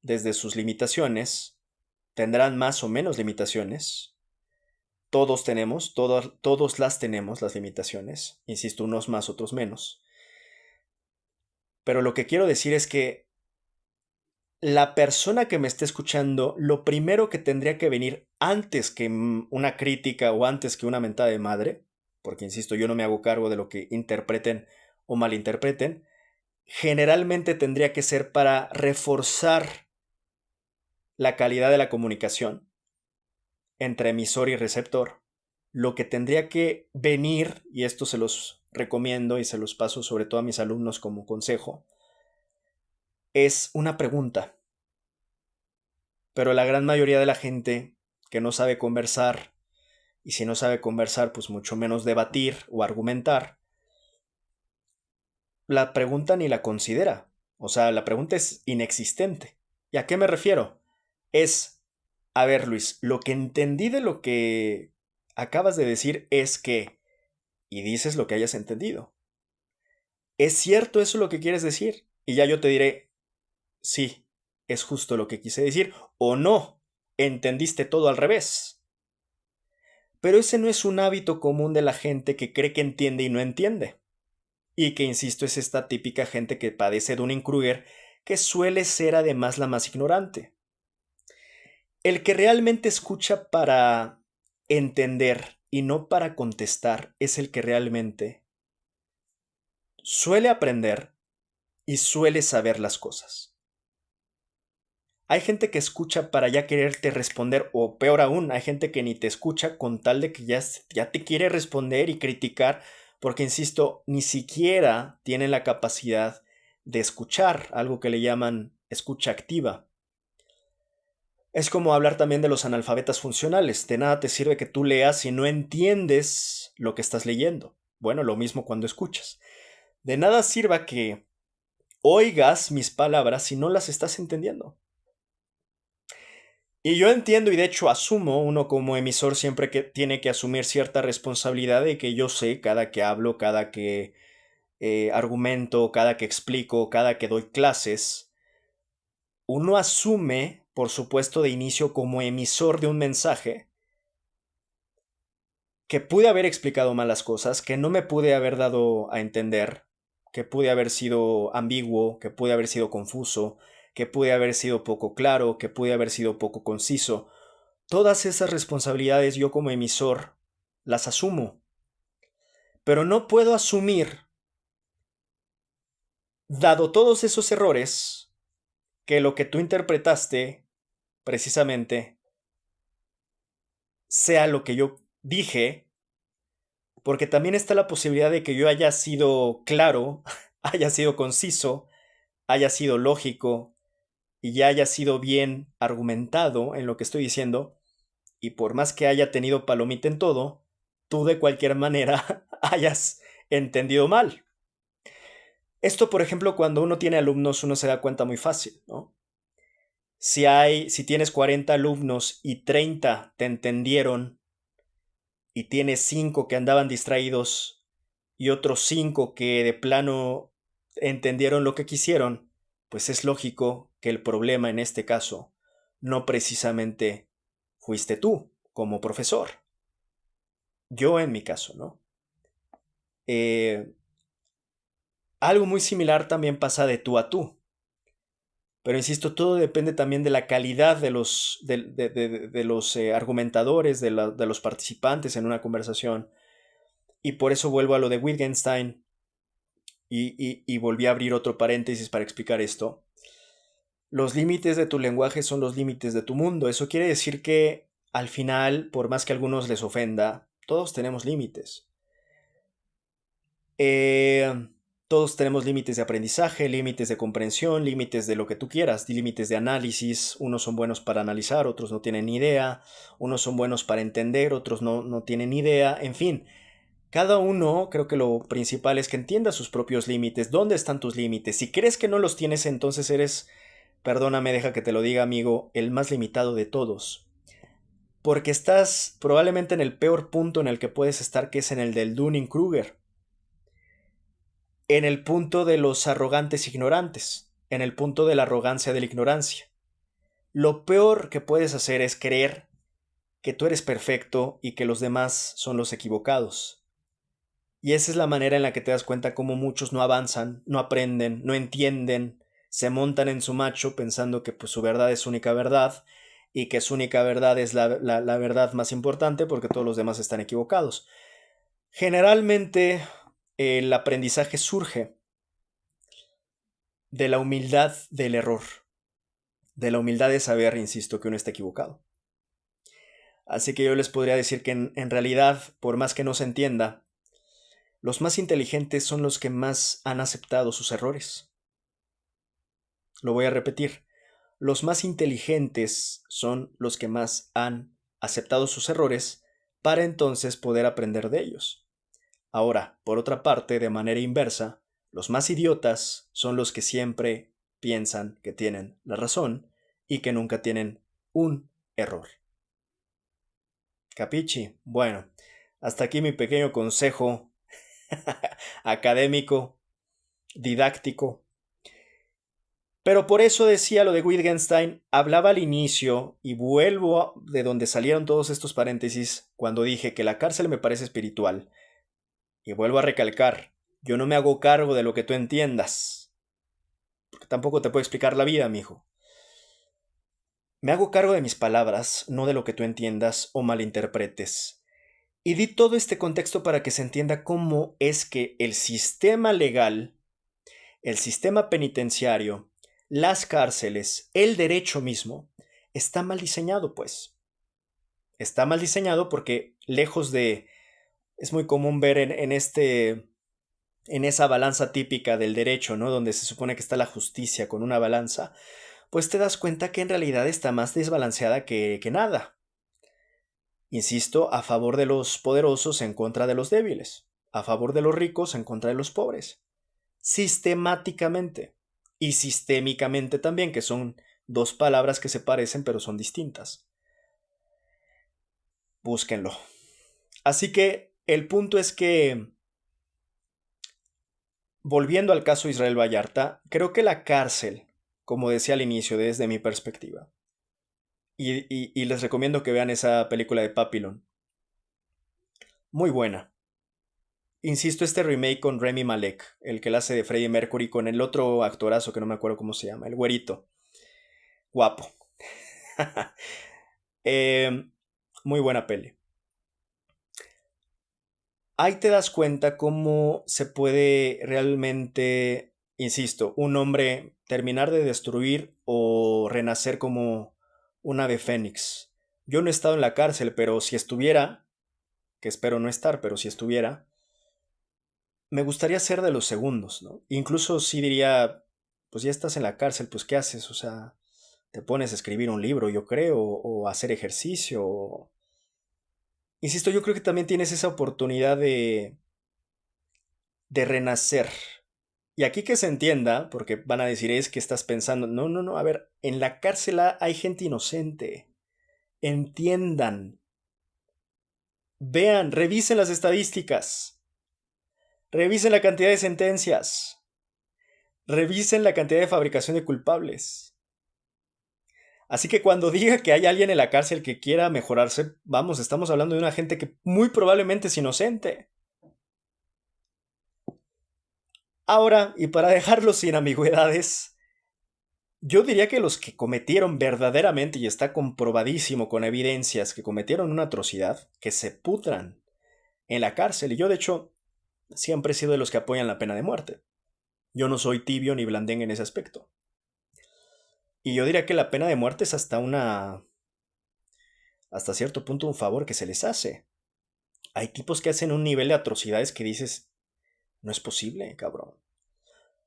A: desde sus limitaciones, tendrán más o menos limitaciones. Todos tenemos, todos las tenemos, las limitaciones. Insisto, unos más, otros menos. Pero lo que quiero decir es que la persona que me esté escuchando, lo primero que tendría que venir antes que una crítica o antes que una mentada de madre, porque insisto, yo no me hago cargo de lo que interpreten o malinterpreten, generalmente tendría que ser para reforzar la calidad de la comunicación entre emisor y receptor. Lo que tendría que venir, y esto se los recomiendo y se los paso sobre todo a mis alumnos como consejo, es una pregunta. Pero la gran mayoría de la gente que no sabe conversar, y si no sabe conversar, pues mucho menos debatir o argumentar, la pregunta ni la considera. O sea, la pregunta es inexistente. ¿Y a qué me refiero? Es A ver, Luis, lo que entendí de lo que acabas de decir es que, y dices lo que hayas entendido. ¿Es cierto eso lo que quieres decir? Y ya yo te diré, sí, es justo lo que quise decir, o no, entendiste todo al revés. Pero ese no es un hábito común de la gente que cree que entiende y no entiende. Y que, insisto, es esta típica gente que padece de un Kruger, que suele ser además la más ignorante. El que realmente escucha para entender y no para contestar es el que realmente suele aprender y suele saber las cosas. Hay gente que escucha para ya quererte responder, o peor aún, hay gente que ni te escucha con tal de que ya te quiere responder y criticar, porque, insisto, ni siquiera tienen la capacidad de escuchar, algo que le llaman escucha activa. Es como hablar también de los analfabetas funcionales. De nada te sirve que tú leas si no entiendes lo que estás leyendo. Bueno, lo mismo cuando escuchas. De nada sirva que oigas mis palabras si no las estás entendiendo. Y yo entiendo y de hecho asumo, uno como emisor siempre que tiene que asumir cierta responsabilidad de que yo sé cada que hablo, cada que argumento, cada que explico, cada que doy clases, uno asume, por supuesto, de inicio como emisor de un mensaje que pude haber explicado mal las cosas, que no me pude haber dado a entender, que pude haber sido ambiguo, que pude haber sido confuso, que pude haber sido poco claro, que pude haber sido poco conciso. Todas esas responsabilidades yo como emisor las asumo, pero no puedo asumir, dado todos esos errores, que lo que tú interpretaste precisamente sea lo que yo dije, porque también está la posibilidad de que yo haya sido claro, haya sido conciso, haya sido lógico y ya haya sido bien argumentado en lo que estoy diciendo, y por más que haya tenido palomita en todo, tú de cualquier manera hayas entendido mal. Esto, por ejemplo, cuando uno tiene alumnos, uno se da cuenta muy fácil, ¿no? Si tienes 40 alumnos y 30 te entendieron y tienes 5 que andaban distraídos y otros 5 que de plano entendieron lo que quisieron, pues es lógico que el problema en este caso no precisamente fuiste tú como profesor. Yo en mi caso, ¿no? Eh, Algo muy similar también pasa de tú a tú. Pero insisto, todo depende también de la calidad de los argumentadores, de los participantes en una conversación. Y por eso vuelvo a lo de Wittgenstein y volví a abrir otro paréntesis para explicar esto. Los límites de tu lenguaje son los límites de tu mundo. Eso quiere decir que al final, por más que a algunos les ofenda, todos tenemos límites. Todos tenemos límites de aprendizaje, límites de comprensión, límites de lo que tú quieras, límites de análisis. Unos son buenos para analizar, otros no tienen ni idea. Unos son buenos para entender, otros no tienen ni idea. En fin, cada uno, creo que lo principal es que entienda sus propios límites. ¿Dónde están tus límites? Si crees que no los tienes, entonces eres, perdóname, deja que te lo diga, amigo, el más limitado de todos. Porque estás probablemente en el peor punto en el que puedes estar, que es en el del Dunning-Kruger. En el punto de los arrogantes ignorantes, en el punto de la arrogancia de la ignorancia. Lo peor que puedes hacer es creer que tú eres perfecto y que los demás son los equivocados. Y esa es la manera en la que te das cuenta cómo muchos no avanzan, no aprenden, no entienden, se montan en su macho pensando que pues, su verdad es su única verdad y que su única verdad es la verdad más importante porque todos los demás están equivocados. Generalmente el aprendizaje surge de la humildad del error, de la humildad de saber, insisto, que uno está equivocado. Así que yo les podría decir que en realidad, por más que no se entienda, los más inteligentes son los que más han aceptado sus errores. Lo voy a repetir. Los más inteligentes son los que más han aceptado sus errores para entonces poder aprender de ellos. Ahora, por otra parte, de manera inversa, los más idiotas son los que siempre piensan que tienen la razón y que nunca tienen un error. ¿Capichi? Bueno, hasta aquí mi pequeño consejo académico, didáctico. Pero por eso decía lo de Wittgenstein, hablaba al inicio, y vuelvo de donde salieron todos estos paréntesis, cuando dije que la cárcel me parece espiritual. Y vuelvo a recalcar, yo no me hago cargo de lo que tú entiendas, porque tampoco te puedo explicar la vida, mijo. Me hago cargo de mis palabras, no de lo que tú entiendas o malinterpretes. Y di todo este contexto para que se entienda cómo es que el sistema legal, el sistema penitenciario, las cárceles, el derecho mismo, está mal diseñado, pues. Está mal diseñado porque lejos de... Es muy común ver en esa balanza típica del derecho, ¿no? Donde se supone que está la justicia con una balanza, pues te das cuenta que en realidad está más desbalanceada que nada. Insisto, a favor de los poderosos en contra de los débiles, a favor de los ricos en contra de los pobres. Sistemáticamente y sistémicamente también, que son dos palabras que se parecen pero son distintas. Búsquenlo. Así que el punto es que, volviendo al caso Israel Vallarta, creo que la cárcel, como decía al inicio, desde mi perspectiva, y les recomiendo que vean esa película de Papillon, muy buena. Insisto, este remake con Rami Malek, el que la hace de Freddie Mercury, con el otro actorazo que no me acuerdo cómo se llama, el güerito. Guapo. Muy buena peli. Ahí te das cuenta cómo se puede realmente, insisto, un hombre terminar de destruir o renacer como un ave fénix. Yo no he estado en la cárcel, pero si estuviera, que espero no estar, pero si estuviera, me gustaría ser de los segundos, ¿no? Incluso sí diría, pues ya estás en la cárcel, pues ¿qué haces? O sea, te pones a escribir un libro, yo creo, o a hacer ejercicio. Insisto, yo creo que también tienes esa oportunidad de renacer. Y aquí que se entienda, porque van a decir, es que estás pensando, no, no, no, a ver, en la cárcel hay gente inocente. Entiendan. Vean, revisen las estadísticas. Revisen la cantidad de sentencias. Revisen la cantidad de fabricación de culpables. Así que cuando diga que hay alguien en la cárcel que quiera mejorarse, vamos, estamos hablando de una gente que muy probablemente es inocente. Ahora, y para dejarlo sin ambigüedades, yo diría que los que cometieron verdaderamente, y está comprobadísimo con evidencias que cometieron una atrocidad, que se pudran en la cárcel. Y yo, de hecho, siempre he sido de los que apoyan la pena de muerte. Yo no soy tibio ni blandengue en ese aspecto. Y yo diría que la pena de muerte es hasta cierto punto un favor que se les hace. Hay tipos que hacen un nivel de atrocidades que dices, no es posible, cabrón.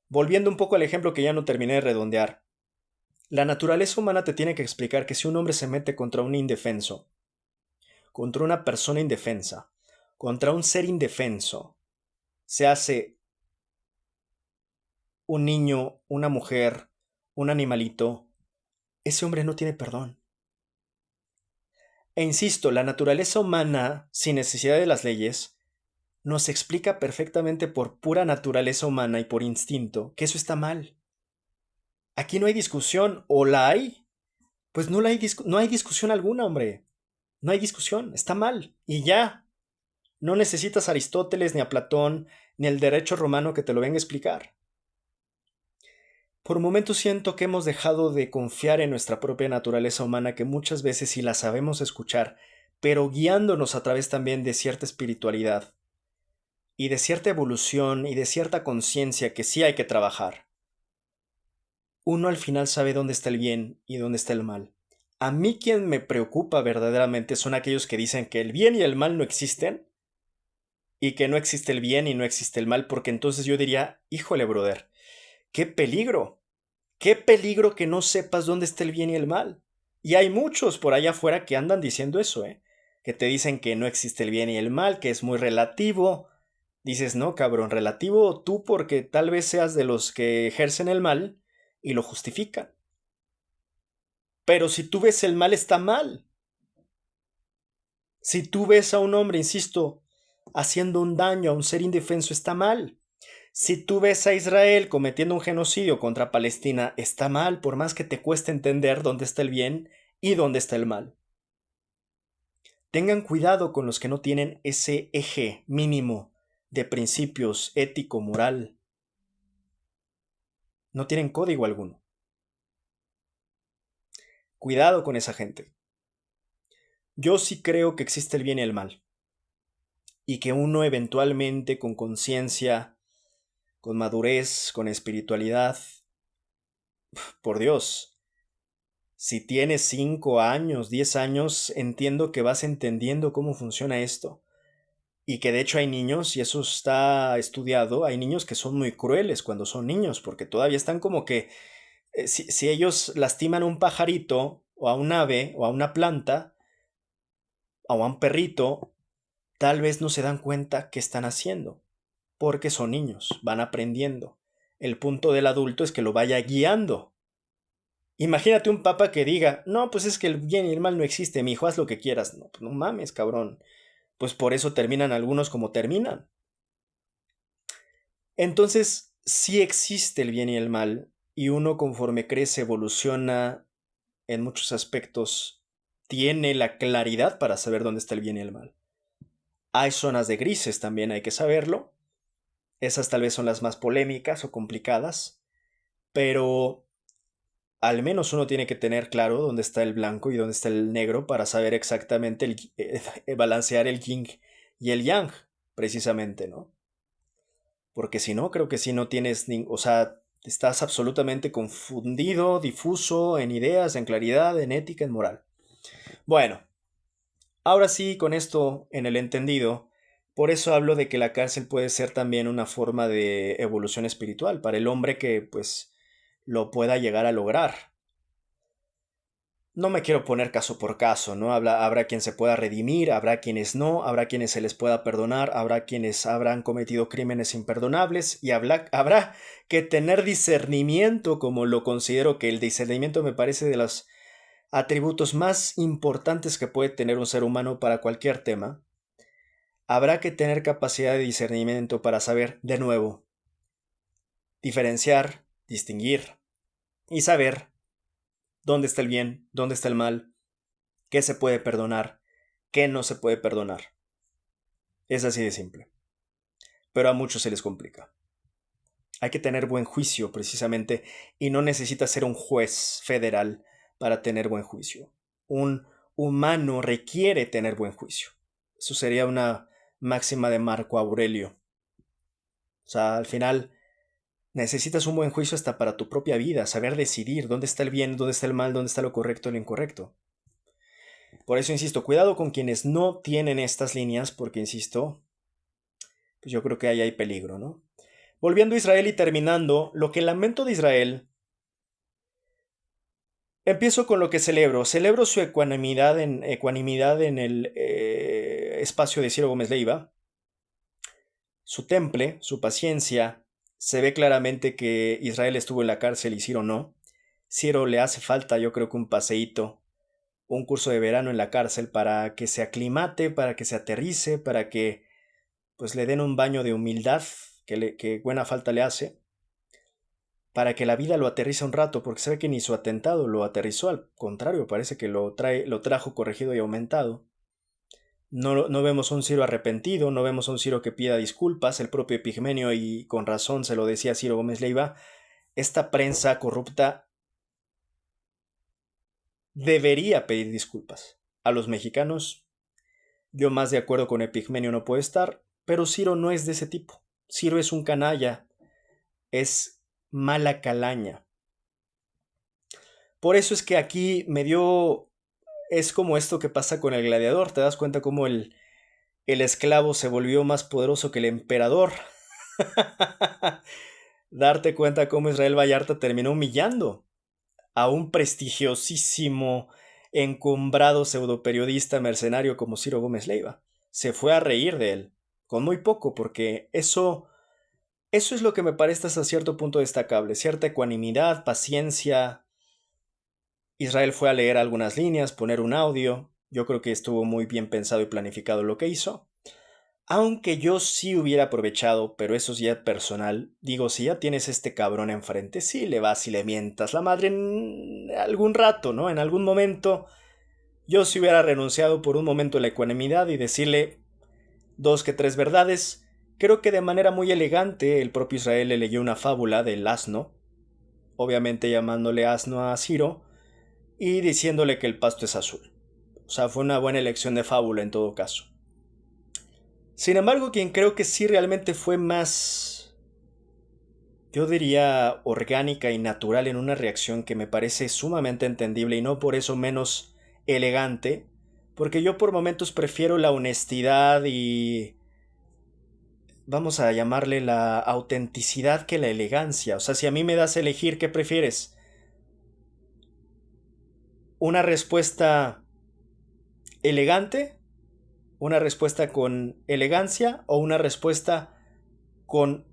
A: Volviendo un poco al ejemplo que ya no terminé de redondear. La naturaleza humana te tiene que explicar que si un hombre se mete contra un indefenso, contra una persona indefensa, contra un ser indefenso, se hace un niño, una mujer, un animalito, ese hombre no tiene perdón. E insisto, la naturaleza humana, sin necesidad de las leyes, nos explica perfectamente por pura naturaleza humana y por instinto que eso está mal. Aquí no hay discusión, o la hay, pues no hay discusión alguna, hombre. No hay discusión, está mal. Y ya, no necesitas a Aristóteles, ni a Platón, ni el derecho romano que te lo venga a explicar. Por momentos siento que hemos dejado de confiar en nuestra propia naturaleza humana, que muchas veces sí la sabemos escuchar, pero guiándonos a través también de cierta espiritualidad y de cierta evolución y de cierta conciencia que sí hay que trabajar. Uno al final sabe dónde está el bien y dónde está el mal. A mí quien me preocupa verdaderamente son aquellos que dicen que el bien y el mal no existen y que no existe el bien y no existe el mal, porque entonces yo diría, híjole, brother, qué peligro. Qué peligro que no sepas dónde está el bien y el mal. Y hay muchos por allá afuera que andan diciendo eso, ¿eh? Que te dicen que no existe el bien y el mal, que es muy relativo. Dices, no, cabrón, relativo tú porque tal vez seas de los que ejercen el mal y lo justifican. Pero si tú ves el mal, está mal. Si tú ves a un hombre, insisto, haciendo un daño a un ser indefenso, está mal. Si tú ves a Israel cometiendo un genocidio contra Palestina, está mal, por más que te cueste entender dónde está el bien y dónde está el mal. Tengan cuidado con los que no tienen ese eje mínimo de principios ético-moral. No tienen código alguno. Cuidado con esa gente. Yo sí creo que existe el bien y el mal. Y que uno eventualmente, con conciencia, con madurez, con espiritualidad, por Dios, si tienes 5 años, 10 años, entiendo que vas entendiendo cómo funciona esto. Y que de hecho hay niños, y eso está estudiado, hay niños que son muy crueles cuando son niños, porque todavía están como que, si ellos lastiman a un pajarito, o a un ave, o a una planta, o a un perrito, tal vez no se dan cuenta qué están haciendo, porque son niños, van aprendiendo. El punto del adulto es que lo vaya guiando. Imagínate un papa que diga, no, pues es que el bien y el mal no existe, mi hijo, haz lo que quieras. No, pues no mames, cabrón. Pues por eso terminan algunos como terminan. Entonces, sí existe el bien y el mal, y uno conforme crece, evoluciona en muchos aspectos, tiene la claridad para saber dónde está el bien y el mal. Hay zonas de grises también, hay que saberlo. Esas tal vez son las más polémicas o complicadas, pero al menos uno tiene que tener claro dónde está el blanco y dónde está el negro para saber exactamente balancear el yin y el yang, precisamente, ¿no? Porque si no, creo que si no tienes, o sea, estás absolutamente confundido, difuso en ideas, en claridad, en ética, en moral. Bueno, ahora sí, con esto en el entendido, por eso hablo de que la cárcel puede ser también una forma de evolución espiritual para el hombre que, pues, lo pueda llegar a lograr. No me quiero poner caso por caso, ¿no? Habrá quien se pueda redimir, habrá quienes no, habrá quienes se les pueda perdonar, habrá quienes habrán cometido crímenes imperdonables y habrá que tener discernimiento, como lo considero que el discernimiento me parece de los atributos más importantes que puede tener un ser humano para cualquier tema. Habrá que tener capacidad de discernimiento para saber, de nuevo, diferenciar, distinguir y saber dónde está el bien, dónde está el mal, qué se puede perdonar, qué no se puede perdonar. Es así de simple. Pero a muchos se les complica. Hay que tener buen juicio, precisamente, y no necesitas ser un juez federal para tener buen juicio. Un humano requiere tener buen juicio. Eso sería una máxima de Marco Aurelio. O sea, al final necesitas un buen juicio hasta para tu propia vida, saber decidir dónde está el bien, dónde está el mal, dónde está lo correcto y lo incorrecto. Por eso insisto, cuidado con quienes no tienen estas líneas, porque insisto, pues yo creo que ahí hay peligro, ¿no? Volviendo a Israel y terminando, lo que lamento de Israel, empiezo con lo que celebro. Celebro su ecuanimidad en el espacio de Ciro Gómez Leiva, su temple, su paciencia. Se ve claramente que Israel estuvo en la cárcel y Ciro no. Ciro le hace falta, yo creo que un paseíto, un curso de verano en la cárcel para que se aclimate, para que se aterrice, para que pues le den un baño de humildad que buena falta le hace, para que la vida lo aterrice un rato, porque se ve que ni su atentado lo aterrizó, al contrario, parece que lo trajo corregido y aumentado. No, no vemos a un Ciro arrepentido, no vemos a un Ciro que pida disculpas, el propio Epigmenio, y con razón se lo decía Ciro Gómez Leiva, esta prensa corrupta debería pedir disculpas. A los mexicanos, yo más de acuerdo con Epigmenio no puedo estar, pero Ciro no es de ese tipo. Ciro es un canalla, es mala calaña. Por eso es que aquí me dio... Es como esto que pasa con el gladiador, te das cuenta cómo el esclavo se volvió más poderoso que el emperador. Darte cuenta cómo Israel Vallarta terminó humillando a un prestigiosísimo, encumbrado pseudoperiodista mercenario como Ciro Gómez Leiva. Se fue a reír de él, con muy poco, porque eso es lo que me parece hasta cierto punto destacable, cierta ecuanimidad, paciencia Israel fue a leer algunas líneas, poner un audio. Yo creo que estuvo muy bien pensado y planificado lo que hizo. Aunque yo sí hubiera aprovechado, pero eso es ya personal. Digo, si ya tienes este cabrón enfrente, sí le vas y le mientas la madre en algún rato, ¿no? En algún momento. Yo sí hubiera renunciado por un momento a la ecuanimidad y decirle dos que tres verdades. Creo que de manera muy elegante el propio Israel le leyó una fábula del asno, obviamente llamándole asno a Ciro y diciéndole que el pasto es azul. O sea, fue una buena elección de fábula en todo caso. Sin embargo, quien creo que sí realmente fue más, yo diría, orgánica y natural en una reacción que me parece sumamente entendible y no por eso menos elegante, porque yo por momentos prefiero la honestidad y vamos a llamarle la autenticidad que la elegancia. O sea, si a mí me das a elegir, ¿qué prefieres? ¿Una respuesta elegante? ¿Una respuesta con elegancia? ¿O una respuesta con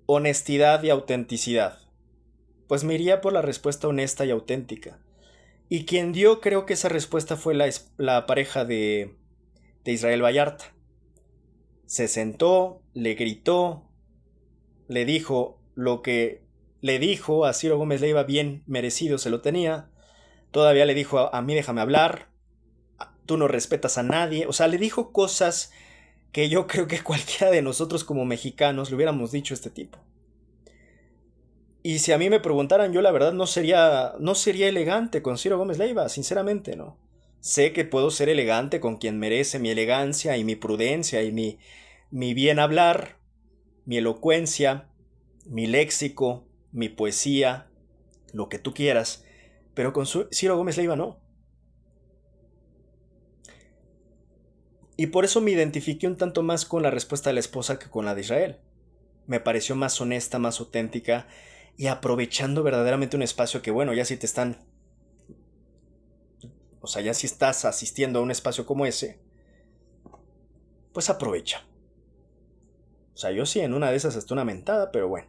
A: honestidad y autenticidad? Pues me iría por la respuesta honesta y auténtica. Y quien dio creo que esa respuesta fue la pareja de Israel Vallarta. Se sentó, le gritó, le dijo lo que le dijo a Ciro Gómez Leiva, bien merecido se lo tenía. Todavía le dijo a mí déjame hablar, tú no respetas a nadie. O sea, le dijo cosas que yo creo que cualquiera de nosotros como mexicanos le hubiéramos dicho a este tipo. Y si a mí me preguntaran, yo la verdad no sería elegante con Ciro Gómez Leiva, sinceramente, no. Sé que puedo ser elegante con quien merece mi elegancia y mi prudencia y mi bien hablar, mi elocuencia, mi léxico, mi poesía, lo que tú quieras, pero con Ciro Gómez Leiva no. Y por eso me identifiqué un tanto más con la respuesta de la esposa que con la de Israel. Me pareció más honesta, más auténtica y aprovechando verdaderamente un espacio que, bueno, ya si te están, o sea, ya si estás asistiendo a un espacio como ese, pues aprovecha. O sea, yo sí en una de esas hasta una mentada, pero bueno.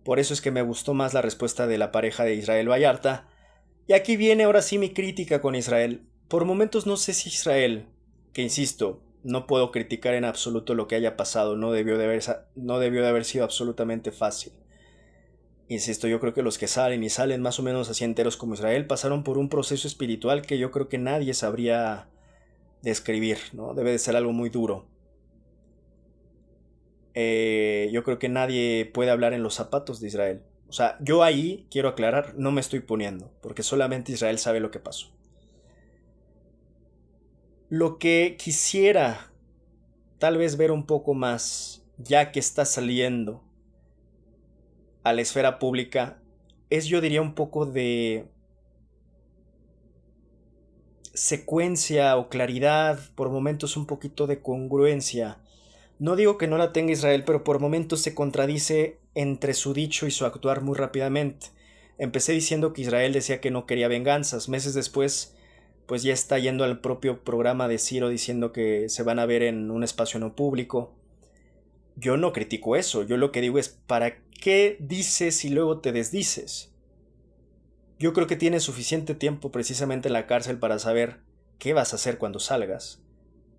A: Por eso es que me gustó más la respuesta de la pareja de Israel Vallarta. Y aquí viene ahora sí mi crítica con Israel. Por momentos no sé si Israel, que insisto, no puedo criticar en absoluto lo que haya pasado, no debió de haber sido absolutamente fácil. Insisto, yo creo que los que salen y salen más o menos así enteros como Israel pasaron por un proceso espiritual que yo creo que nadie sabría describir, ¿no? Debe de ser algo muy duro. Yo creo que nadie puede hablar en los zapatos de Israel. O sea, yo ahí, quiero aclarar, no me estoy poniendo, porque solamente Israel sabe lo que pasó. Lo que quisiera tal vez ver un poco más, ya que está saliendo a la esfera pública, es yo diría un poco de secuencia o claridad, por momentos un poquito de congruencia. No digo que no la tenga Israel, pero por momentos se contradice entre su dicho y su actuar muy rápidamente. Empecé diciendo que Israel decía que no quería venganzas. Meses después, pues ya está yendo al propio programa de Ciro diciendo que se van a ver en un espacio no público. Yo no critico eso. Yo lo que digo es, ¿para qué dices y luego te desdices? Yo creo que tienes suficiente tiempo precisamente en la cárcel para saber qué vas a hacer cuando salgas,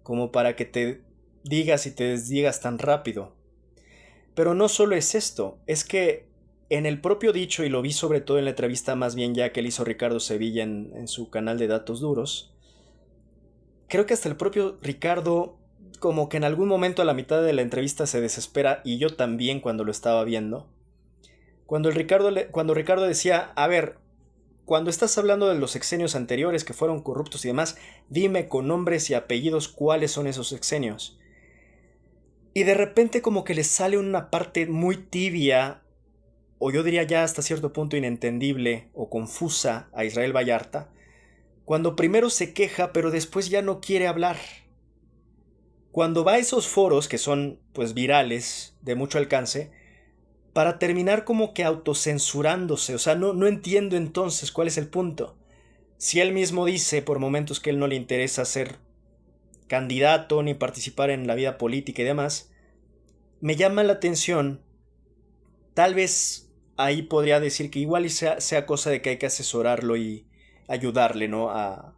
A: como para que te digas y te desdigas tan rápido. Pero no solo es esto, es que en el propio dicho, y lo vi sobre todo en la entrevista más bien ya que le hizo Ricardo Sevilla en su canal de Datos Duros, creo que hasta el propio Ricardo como que en algún momento a la mitad de la entrevista se desespera, y yo también cuando lo estaba viendo, cuando Ricardo decía, a ver, cuando estás hablando de los sexenios anteriores que fueron corruptos y demás, dime con nombres y apellidos cuáles son esos sexenios. Y de repente como que le sale una parte muy tibia, o yo diría ya hasta cierto punto inentendible o confusa a Israel Vallarta, cuando primero se queja pero después ya no quiere hablar. Cuando va a esos foros que son pues virales, de mucho alcance, para terminar como que autocensurándose. O sea, no entiendo entonces cuál es el punto. Si él mismo dice por momentos que él no le interesa ser candidato ni participar en la vida política y demás, me llama la atención. Tal vez ahí podría decir que igual sea cosa de que hay que asesorarlo y ayudarle, ¿no? A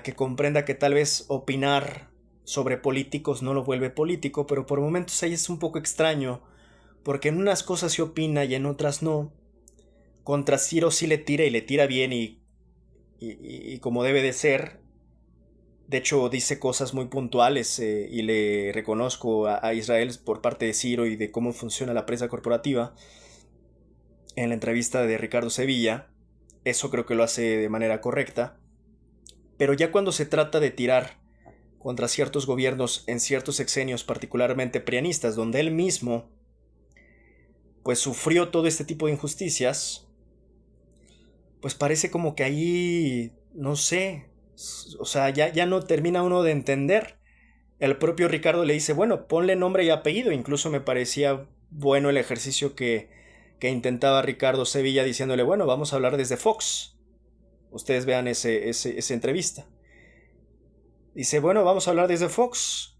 A: que comprenda que tal vez opinar sobre políticos no lo vuelve político, pero por momentos ahí es un poco extraño, porque en unas cosas se opina y en otras no. Contra Ciro sí le tira y le tira bien y como debe de ser. De hecho, dice cosas muy puntuales y le reconozco a Israel por parte de Ciro y de cómo funciona la prensa corporativa en la entrevista de Ricardo Sevilla. Eso creo que lo hace de manera correcta. Pero ya cuando se trata de tirar contra ciertos gobiernos en ciertos sexenios, particularmente prianistas, donde él mismo pues sufrió todo este tipo de injusticias, pues parece como que ahí, no sé, o sea, ya no termina uno de entender. El propio Ricardo le dice, bueno, ponle nombre y apellido. Incluso me parecía bueno el ejercicio que intentaba Ricardo Sevilla diciéndole, bueno, vamos a hablar desde Fox. Ustedes vean esa entrevista. Dice, bueno, vamos a hablar desde Fox.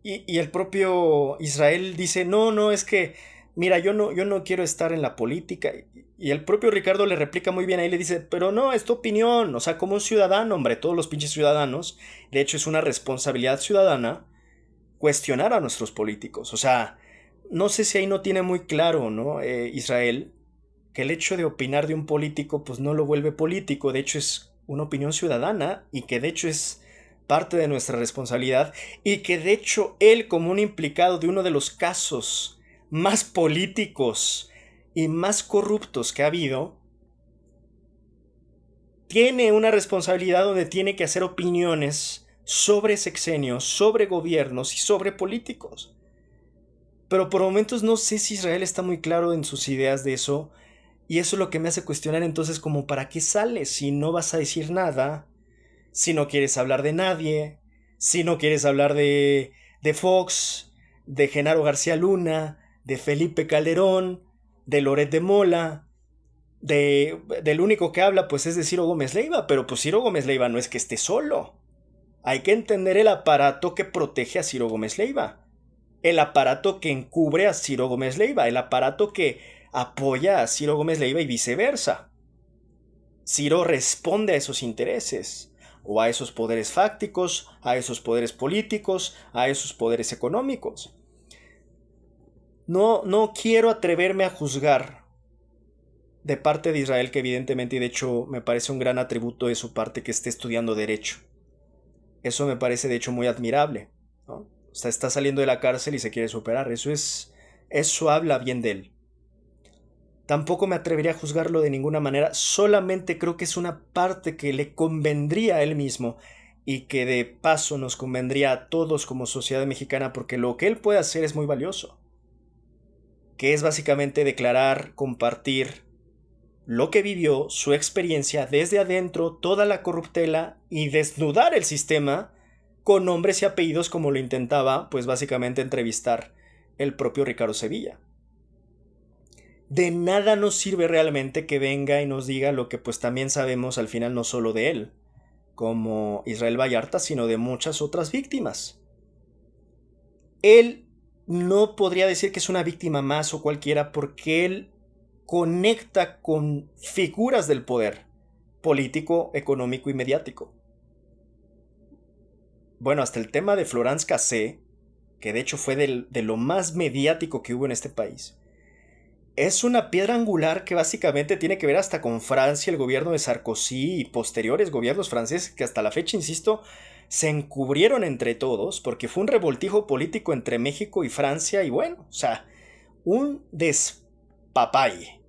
A: Y el propio Israel dice, no, es que, mira, yo no quiero estar en la política. Y el propio Ricardo le replica muy bien ahí, le dice, pero no, es tu opinión. O sea, como un ciudadano, hombre, todos los pinches ciudadanos. De hecho, es una responsabilidad ciudadana cuestionar a nuestros políticos. O sea, no sé si ahí no tiene muy claro, ¿no? Israel, que el hecho de opinar de un político, pues no lo vuelve político. De hecho, es una opinión ciudadana y que de hecho es parte de nuestra responsabilidad y que de hecho él, como un implicado de uno de los casos más políticos y más corruptos que ha habido, tiene una responsabilidad donde tiene que hacer opiniones sobre sexenios, sobre gobiernos y sobre políticos. Pero por momentos no sé si Israel está muy claro en sus ideas de eso, y eso es lo que me hace cuestionar entonces como para qué sales si no vas a decir nada, si no quieres hablar de nadie, si no quieres hablar de Fox, de Genaro García Luna, de Felipe Calderón, de Loret de Mola, del único que habla pues es de Ciro Gómez Leiva, pero pues Ciro Gómez Leiva no es que esté solo. Hay que entender el aparato que protege a Ciro Gómez Leiva, el aparato que encubre a Ciro Gómez Leiva, el aparato que apoya a Ciro Gómez Leiva y viceversa. Ciro responde a esos intereses, o a esos poderes fácticos, a esos poderes políticos, a esos poderes económicos. No quiero atreverme a juzgar de parte de Israel, que evidentemente y de hecho me parece un gran atributo de su parte que esté estudiando derecho. Eso me parece de hecho muy admirable, ¿no? O sea, está saliendo de la cárcel y se quiere superar. Eso habla bien de él. Tampoco me atrevería a juzgarlo de ninguna manera, solamente creo que es una parte que le convendría a él mismo y que de paso nos convendría a todos como sociedad mexicana, porque lo que él puede hacer es muy valioso, que es básicamente declarar, compartir lo que vivió, su experiencia desde adentro, toda la corruptela y desnudar el sistema con nombres y apellidos como lo intentaba, pues básicamente entrevistar el propio Ricardo Sevilla. De nada nos sirve realmente que venga y nos diga lo que pues también sabemos al final no solo de él, como Israel Vallarta, sino de muchas otras víctimas. Él no podría decir que es una víctima más o cualquiera porque él conecta con figuras del poder político, económico y mediático. Bueno, hasta el tema de Florence Cassé, que de hecho fue de lo más mediático que hubo en este país, es una piedra angular que básicamente tiene que ver hasta con Francia, el gobierno de Sarkozy y posteriores gobiernos franceses que hasta la fecha, insisto, se encubrieron entre todos porque fue un revoltijo político entre México y Francia y bueno, o sea, un despapalle.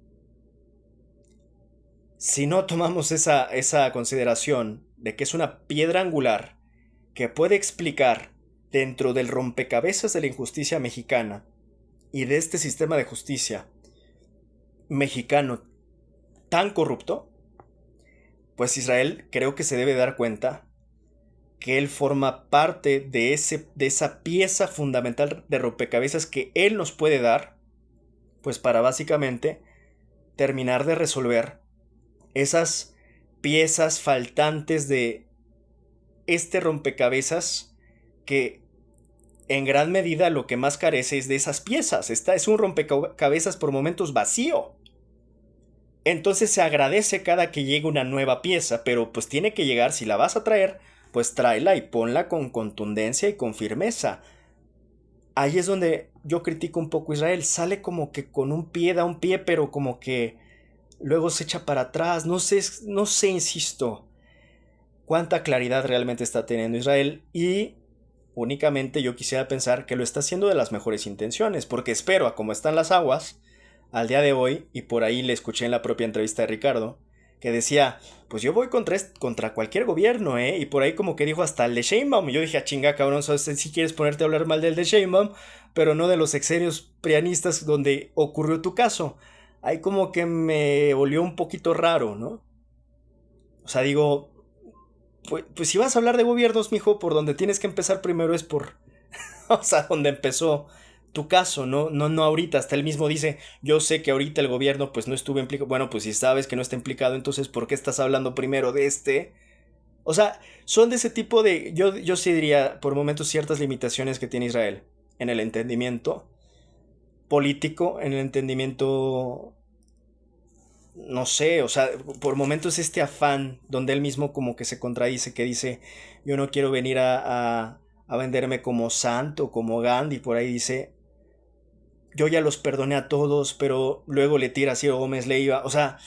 A: Si no tomamos esa consideración de que es una piedra angular que puede explicar dentro del rompecabezas de la injusticia mexicana y de este sistema de justicia mexicano tan corrupto, pues Israel creo que se debe dar cuenta que él forma parte de esa pieza fundamental de rompecabezas que él nos puede dar, pues para básicamente terminar de resolver esas piezas faltantes de este rompecabezas que en gran medida lo que más carece es de esas piezas. Esta es un rompecabezas por momentos vacío. Entonces se agradece cada que llegue una nueva pieza, pero pues tiene que llegar, si la vas a traer, pues tráela y ponla con contundencia y con firmeza. Ahí es donde yo critico un poco a Israel. Sale como que con un pie, da un pie, pero como que luego se echa para atrás. No sé, insisto, cuánta claridad realmente está teniendo Israel y únicamente yo quisiera pensar que lo está haciendo de las mejores intenciones, porque espero a cómo están las aguas al día de hoy, y por ahí le escuché en la propia entrevista de Ricardo, que decía, pues yo voy contra cualquier gobierno, y por ahí como que dijo hasta el de Sheinbaum, y yo dije, chinga cabrón, si quieres ponerte a hablar mal del de Sheinbaum, pero no de los exenios prianistas donde ocurrió tu caso. Ahí como que me volvió un poquito raro, ¿no? O sea, digo, pues si vas a hablar de gobiernos, mijo, por donde tienes que empezar primero es por, o sea, donde empezó tu caso, ¿no? No ahorita, hasta él mismo dice, yo sé que ahorita el gobierno pues no estuvo implicado. Bueno, pues si sabes que no está implicado, entonces ¿por qué estás hablando primero de este? O sea, son de ese tipo de, yo sí diría por momentos ciertas limitaciones que tiene Israel en el entendimiento político, en el entendimiento, no sé, o sea, por momentos este afán donde él mismo como que se contradice, que dice, yo no quiero venir a venderme como santo, como Gandhi, por ahí dice, yo ya los perdoné a todos, pero luego le tira a Ciro Gómez Leiva, o sea,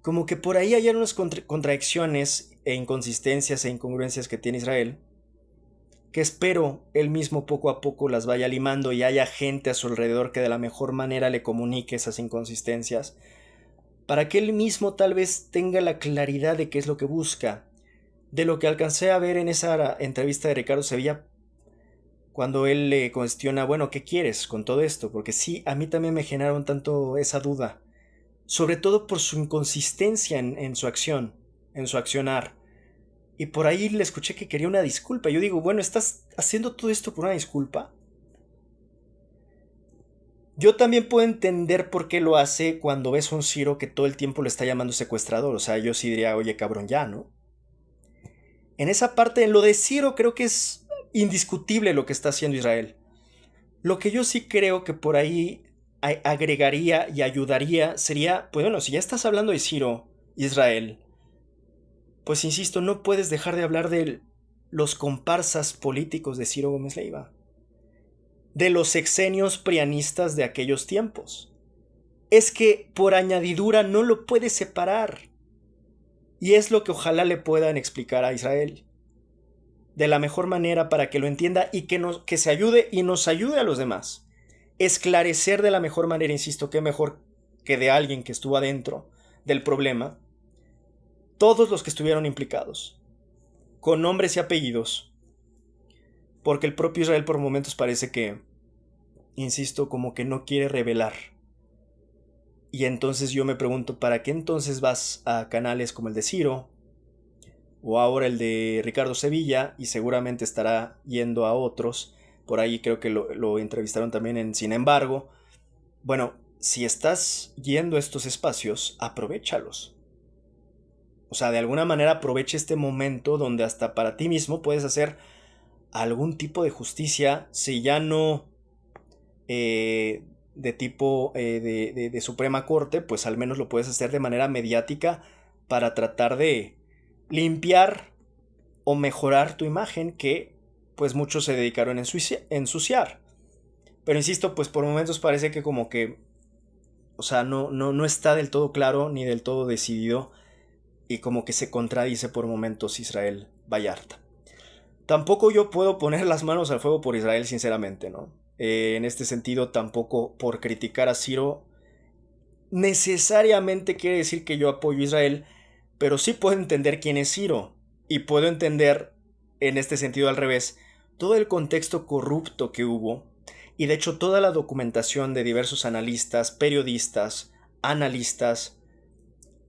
A: como que por ahí hay unas contradicciones e inconsistencias e incongruencias que tiene Israel, que espero él mismo poco a poco las vaya limando y haya gente a su alrededor que de la mejor manera le comunique esas inconsistencias, para que él mismo tal vez tenga la claridad de qué es lo que busca. De lo que alcancé a ver en esa entrevista de Ricardo Sevilla, cuando él le cuestiona, bueno, ¿qué quieres con todo esto? Porque sí, a mí también me generaron tanto esa duda, sobre todo por su inconsistencia en su acción, en su accionar. Y por ahí le escuché que quería una disculpa. Yo digo, bueno, ¿estás haciendo todo esto por una disculpa? Yo también puedo entender por qué lo hace cuando ves a un Ciro que todo el tiempo lo está llamando secuestrador. O sea, yo sí diría, oye, cabrón, ya, ¿no? En esa parte, en lo de Ciro, creo que es indiscutible lo que está haciendo Israel. Lo que yo sí creo que por ahí agregaría y ayudaría sería, pues bueno, si ya estás hablando de Ciro, Israel, pues insisto, no puedes dejar de hablar de los comparsas políticos de Ciro Gómez Leiva, de los sexenios prianistas de aquellos tiempos. Es que por añadidura no lo puedes separar. Y es lo que ojalá le puedan explicar a Israel de la mejor manera para que lo entienda y que se ayude y nos ayude a los demás. Esclarecer de la mejor manera, insisto, que mejor que de alguien que estuvo adentro del problema, todos los que estuvieron implicados, con nombres y apellidos, porque el propio Israel por momentos parece que, insisto, como que no quiere revelar. Y entonces yo me pregunto, ¿para qué entonces vas a canales como el de Ciro, o ahora el de Ricardo Sevilla, y seguramente estará yendo a otros? Por ahí creo que lo entrevistaron también en Sin embargo. Bueno, si estás yendo a estos espacios, aprovéchalos. O sea, de alguna manera aprovecha este momento donde hasta para ti mismo puedes hacer algún tipo de justicia, si ya no de tipo de Suprema Corte, pues al menos lo puedes hacer de manera mediática para tratar de limpiar o mejorar tu imagen que pues muchos se dedicaron a ensuciar. Pero insisto, pues por momentos parece que como que, o sea, no está del todo claro ni del todo decidido, y como que se contradice por momentos Israel Vallarta. Tampoco yo puedo poner las manos al fuego por Israel, sinceramente, ¿no? En este sentido, tampoco por criticar a Ciro necesariamente quiere decir que yo apoyo a Israel, pero sí puedo entender quién es Ciro, y puedo entender, en este sentido al revés, todo el contexto corrupto que hubo, y de hecho toda la documentación de diversos analistas, periodistas, analistas,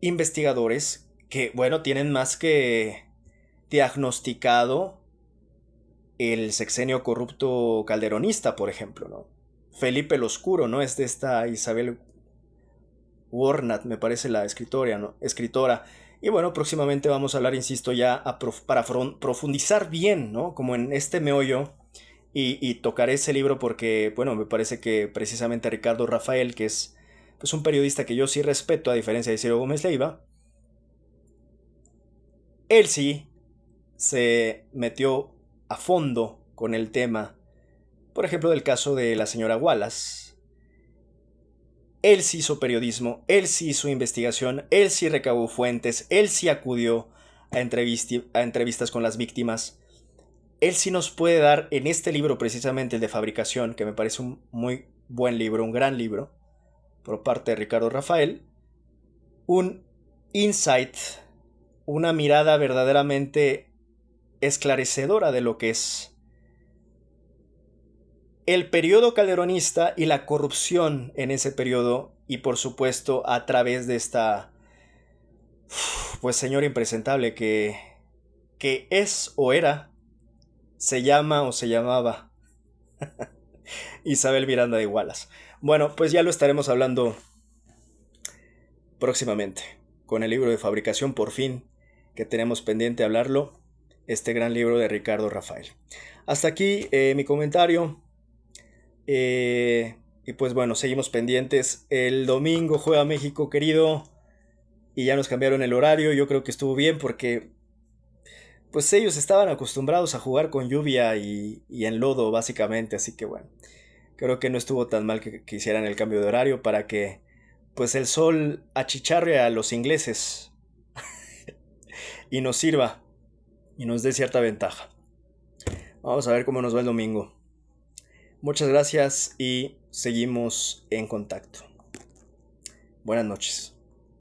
A: investigadores, que, bueno, tienen más que diagnosticado el sexenio corrupto calderonista, por ejemplo, ¿no? Felipe el Oscuro, ¿no? Es de esta Isabel Warnat, me parece la escritora, ¿no? Escritora. Y bueno, próximamente vamos a hablar, insisto, ya para profundizar bien, ¿no? Como en este meollo, y tocaré ese libro porque, bueno, me parece que precisamente Ricardo Rafael, que es pues un periodista que yo sí respeto, a diferencia de Ciro Gómez Leiva, él sí se metió a fondo con el tema, por ejemplo, del caso de la señora Wallace. Él sí hizo periodismo, él sí hizo investigación, él sí recabó fuentes, él sí acudió a entrevistas con las víctimas. Él sí nos puede dar en este libro, precisamente el de Fabricación, que me parece un muy buen libro, un gran libro, por parte de Ricardo Rafael, un insight, una mirada verdaderamente esclarecedora de lo que es el periodo calderonista y la corrupción en ese periodo, y por supuesto a través de esta pues señora impresentable que es o era, se llama o se llamaba Isabel Miranda de Wallace. Bueno, pues ya lo estaremos hablando próximamente con el libro de Fabricación, por fin, que tenemos pendiente hablarlo, este gran libro de Ricardo Rafael. Hasta aquí mi comentario. Y pues bueno, seguimos pendientes. El domingo juega México, querido, y ya nos cambiaron el horario. Yo creo que estuvo bien porque pues ellos estaban acostumbrados a jugar con lluvia y en lodo, básicamente. Así que bueno, creo que no estuvo tan mal que hicieran el cambio de horario para que pues el sol achicharre a los ingleses y nos sirva y nos dé cierta ventaja. Vamos a ver cómo nos va el domingo. Muchas gracias y seguimos en contacto. Buenas noches.